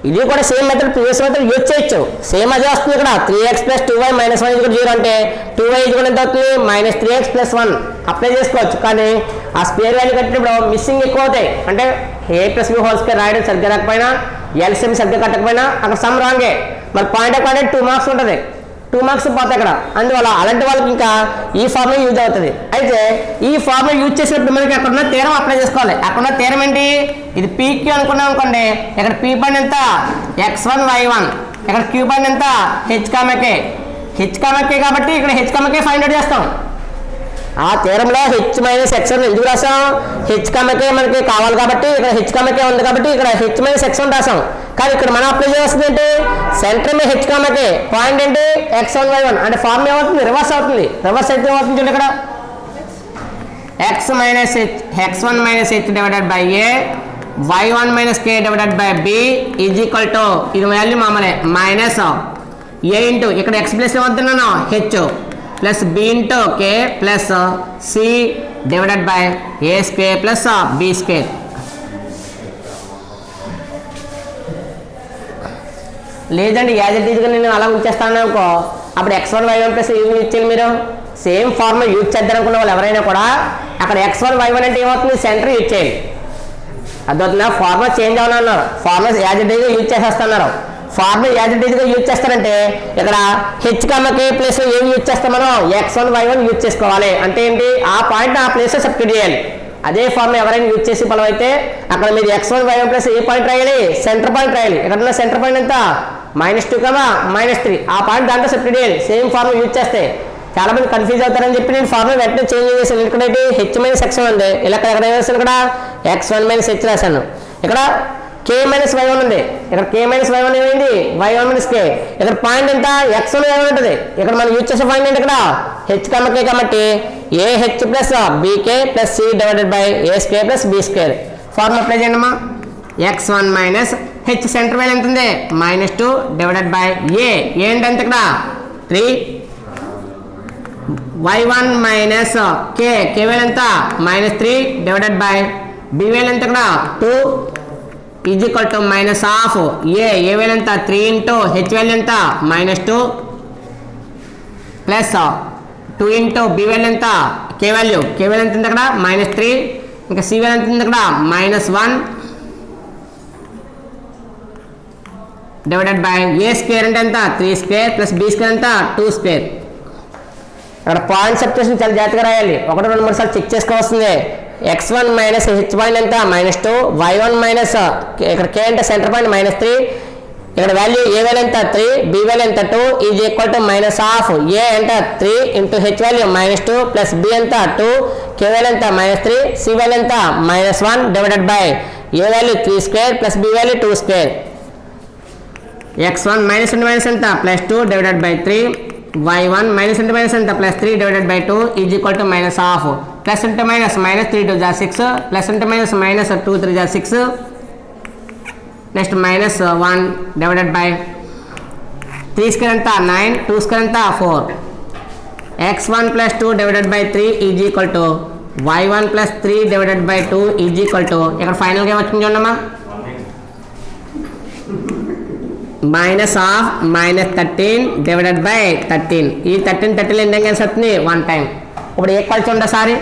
ఇది కూడా same method previous method use చేయొచ్చు, same అదే వస్తుంది ఇక్కడ 3x + 2y - 1 0 అంటే 2y కూడా ఎంత అవుతుంది -3x + 1 అప్లై చేసుకోవచ్చు. కానీ ఆ స్క్వేర్ వాల్యూ కట్టినప్పుడు మిస్సింగ్ ఎక్కువ అవుతాయి, అంటే a+b² రాయడం సరిగ్గా రాకపోయినా ఎల్సిఎం సరిగ్గా కట్టకపోయినా అక్కడ సమ్ రాంగే. మరి పాయింట్ ఆఫ్ కాంటాక్ట్ 2 మార్క్స్ ఉంటుంది, 2 మార్క్స్ పోతాయి అక్కడ. అందువల్ల అలాంటి వాళ్ళకి ఇంకా ఈ ఫార్ములా యూజ్ అవుతుంది. అయితే ఈ ఫార్ములా యూజ్ చేసినప్పుడు మనకి అక్కడ ఉన్న థియరం అప్లై చేసుకోవాలి. అక్కడ ఉన్న థియరం ఏంటి ఇది pq అనుకున్నాం అనుకోండి, ఇక్కడ p పాయింట్ ఎంత x1 y1, ఇక్కడ q పాయింట్ ఎంత h, k కాబట్టి ఇక్కడ h, k ఫైండ్ అవుట్ చేస్తాం. ఆ థియరంలో h - x1 ఎందుకు రాసాం h, k మనకి కావాలి కాబట్టి ఇక్కడ h, k ఉంది కాబట్టి ఇక్కడ h - x1 రాసాం. కానీ ఇక్కడ మనం అప్లై చేయాల్సింది ఏంటి సెంటర్ మీద h, k పాయింట్ ఏంటి x1 y1 అంటే ఫార్మ్ ఏమవుతుంది రివర్స్ అవుతుంది. రివర్స్ అయితే ఏమవుతుంది చూడండి ఇక్కడ x1 - h divided by a y1 - k divided by b is equal to ఇది వాల్యూ మామూలే మైనస్ a ఇంటూ ఇక్కడ x ప్లస్ ఏమవుతున్నాను h plus b into k plus c divided by A square plus B square. లేదండి as it ఈజ్గా నేను అలా ఉంచేస్తాను అనుకో, అప్పుడు x1 y1 ప్లస్ ఏమి యూజ్ చేయాలి మీరు? సేమ్ ఫార్ములా యూజ్ చేద్దాం అనుకున్న వాళ్ళు ఎవరైనా కూడా అక్కడ x1 y1 అంటే ఏమవుతుంది? సెంటర్ యూజ్ చేయాలి. అదవుతుందా? ఫార్ములా చేంజ్ అవ్వనన్నారు, ఫార్ములా యాజ్ ఇట్ ఈజ్గా యూజ్ చేసేస్తున్నారు. ఫార్ములా యాజ్ ఇట్ ఈజ్గా యూజ్ చేస్తారంటే ఇక్కడ హెచ్ కమ్మకి ప్లేస్ ఏం యూజ్ చేస్తాం మనం? x1 y1 యూజ్ చేసుకోవాలి. అంటే ఏంటి? ఆ పాయింట్ ఆ ప్లేస్లో సబ్స్టిట్యూట్ చేయాలి. అదే ఫార్ములా ఎవరైనా యూజ్ చేసి బలం అయితే అక్కడ మీరు x1 y1 ప్లస్ ఏ పాయింట్ రాయాలి? సెంటర్ పాయింట్ రాయాలి. ఇక్కడ సెంటర్ పాయింట్ ఎంత? -2, -3. ఆ పాయింట్ దాంట్లో సబ్స్టిట్యూట్ చేయాలి. సేమ్ ఫార్ములా యూజ్ చేస్తే చాలా మంది కన్ఫ్యూజ్ అవుతారని చెప్పి నేను ఫార్ములా వెంటనే చేంజ్ చేశాను. ఇక్కడ హెచ్ మైనస్ x1 ఉంది, ఇలా ఎక్కడ వేసాను? ఇక్కడ x1 మైనస్ హెచ్ రాశాను. ఇక్కడ k మైనస్ y1 ఉంది, ఇక్కడ k మైనస్ y1 ఏమైంది? y1 minus k. ఇక్కడ పాయింట్ ఎంత? x1 y1 ఉంటుంది. ఇక్కడ మనం యూజ్ చేసే పాయింట్ ఏంటి? ఇక్కడ హెచ్ కమ్మ k కాబట్టి A H plus B K plus C divided by A square plus B square. Formula apply చేయండి అమ్మా. x1 minus H centre value ఎంత ఉంది? -2 డివైడెడ్ బై ఏ ఏంటి ఎంత? ఇక్కడ 3 y1 మైనస్ k వాల్యూ ఎంత? -3 డివైడెడ్ బై బి వాల్యూ ఎంత? ఇక్కడ 2 is equal to minus half A value ఎంత? 3 ఇంటూ హెచ్ వాల్యూ ఎంత? -2 ప్లస్ 2 ఇంటూ బి వాల్యూ ఎంత? కే వాల్యూ ఎంత ఉంది? అక్కడ -3. ఇంకా సి వాల్యూ ఎంత ఉంది? అక్కడ -1 డివైడెడ్ బై ఏ స్క్వేర్ అంటే ఎంత? 3 స్క్వేర్ ప్లస్ బి స్క్వేర్ ఎంత? 2 స్క్వేర్. అక్కడ పాయింట్ సబ్స్టిట్యూషన్ చాలా జాగ్రత్తగా రాయాలి. 1, 2, 3 సార్లు చెక్ చేసుకోవాల్సిందే. x1 మైనస్ హెచ్ పాయింట్ ఎంత? -2. y1 మైనస్ ఇక్కడ k అంటే సెంటర్ పాయింట్ -3. ఇక్కడ వాల్యూ ఏ వాల్యూ ఎంత? 3, బి వాల్యూ ఎంత? 2 is equal to minus half a ఎంత? 3 into h value -2 plus b ఎంత? 2, కే వాల్యూ ఎంత? -3, సి వాల్యూ ఎంత? -1 divided by A value 3 square plus B value 2 square. x1 minus into minus ఎంత? +2 divided by 3. y1 minus into minus ఎంత? +3 divided by 2 is equal to minus half. Plus into minus -3 2 = 6, plus into minus -2 3 = 6. Next -1 divided by 3 square ఎంత? 9, 2 square ఎంత? 4. x1 + 2 divided by 3 is equal to y1 + 3 divided by 2 is equal to ఇక్కడ ఫైనల్గా ఏమొచ్చింది చూడమ్మా? -13 divided by 13. ఈ 13 ఎన్ని times వస్తుంది? 1 time. ఇప్పుడు ఈక్వల్ చూడండి సారి.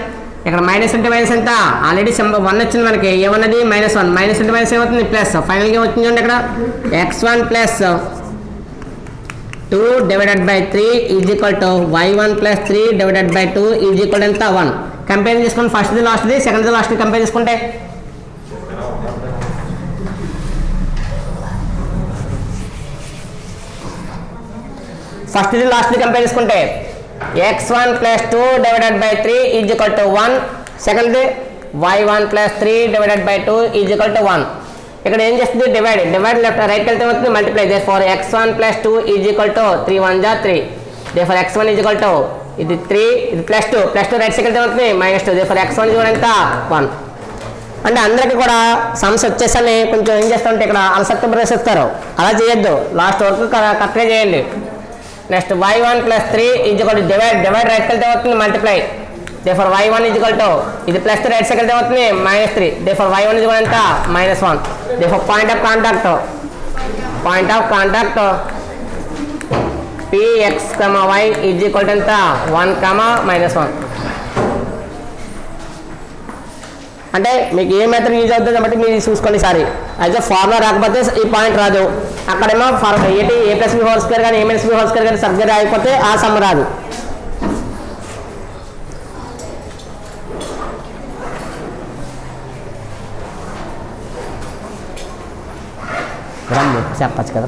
ఇక్కడ మైనస్ ఇంటూ మైనస్ ఎంత? ఆల్రెడీ 1 వచ్చింది మనకి. ఏమన్నది? -1. మైనస్ ఇంటూ మైనస్ ఏమవుతుంది? ప్లస్. ఫైనల్గా వచ్చింది చూడండి ఇక్కడ x1 + 2 divided by 3 is equal to y1 + 3 divided by 2 is equal ఎంత? 1. కంపేర్ చేసుకుని ఫస్ట్ది లాస్ట్ది, సెకండ్ది లాస్ట్ది కంపేర్ చేసుకుంటే ఫస్ట్ది లాస్ట్ది కంపేర్ చేసుకుంటే x1 + 2 divided by 3 is equal to 1. సెకండ్ది y1 + 3 divided by 2 is equal to 1. ఇక్కడ ఏం చేస్తుంది? డివైడ్ లెఫ్ట్ రైట్కి వెళ్తే అవుతుంది multiply. Therefore x1 + 2 is equal to 3 × 1 = 3. Therefore x1 is equal to ఇది 3, ఇది +2 రైట్ సైడ్ వెళ్తే అవుతుంది -2. దేర్ఫోర్ x1 ఈజ్ ఎంత? 1. అంటే అందరికీ కూడా సమ్స్ వచ్చేసని కొంచెం ఏం చేస్తామంటే ఇక్కడ అలసత్వం ప్రవేశిస్తారు. అలా చేయొద్దు, లాస్ట్ వరకు కరెక్ట్గా చేయండి. Next y1 + 3 is equal to divide right వెళ్తే అవుతుంది multiply. Therefore y1 is equal to ఇది +3 రైట్ సైడ్ వెళ్తే అవుతుంది -3. దేర్ఫోర్ y1 ఈజ్ ఈక్వల్ ఎంత? -1. Therefore point of contact px, y is equal to ఎంత? 1, -1. అంటే మీకు ఏ మెథడ్ యూజ్ అవుతుంది కాబట్టి మీరు చూసుకోండి సారి. అయితే ఫార్ములా రాకపోతే ఈ పాయింట్ రాదు. అక్కడేమో ఏంటి a + b² కానీ a - b² కానీ సరిగ్గా రాకపోతే ఆ సమ్ రాదు. చెప్పచ్చు కదా.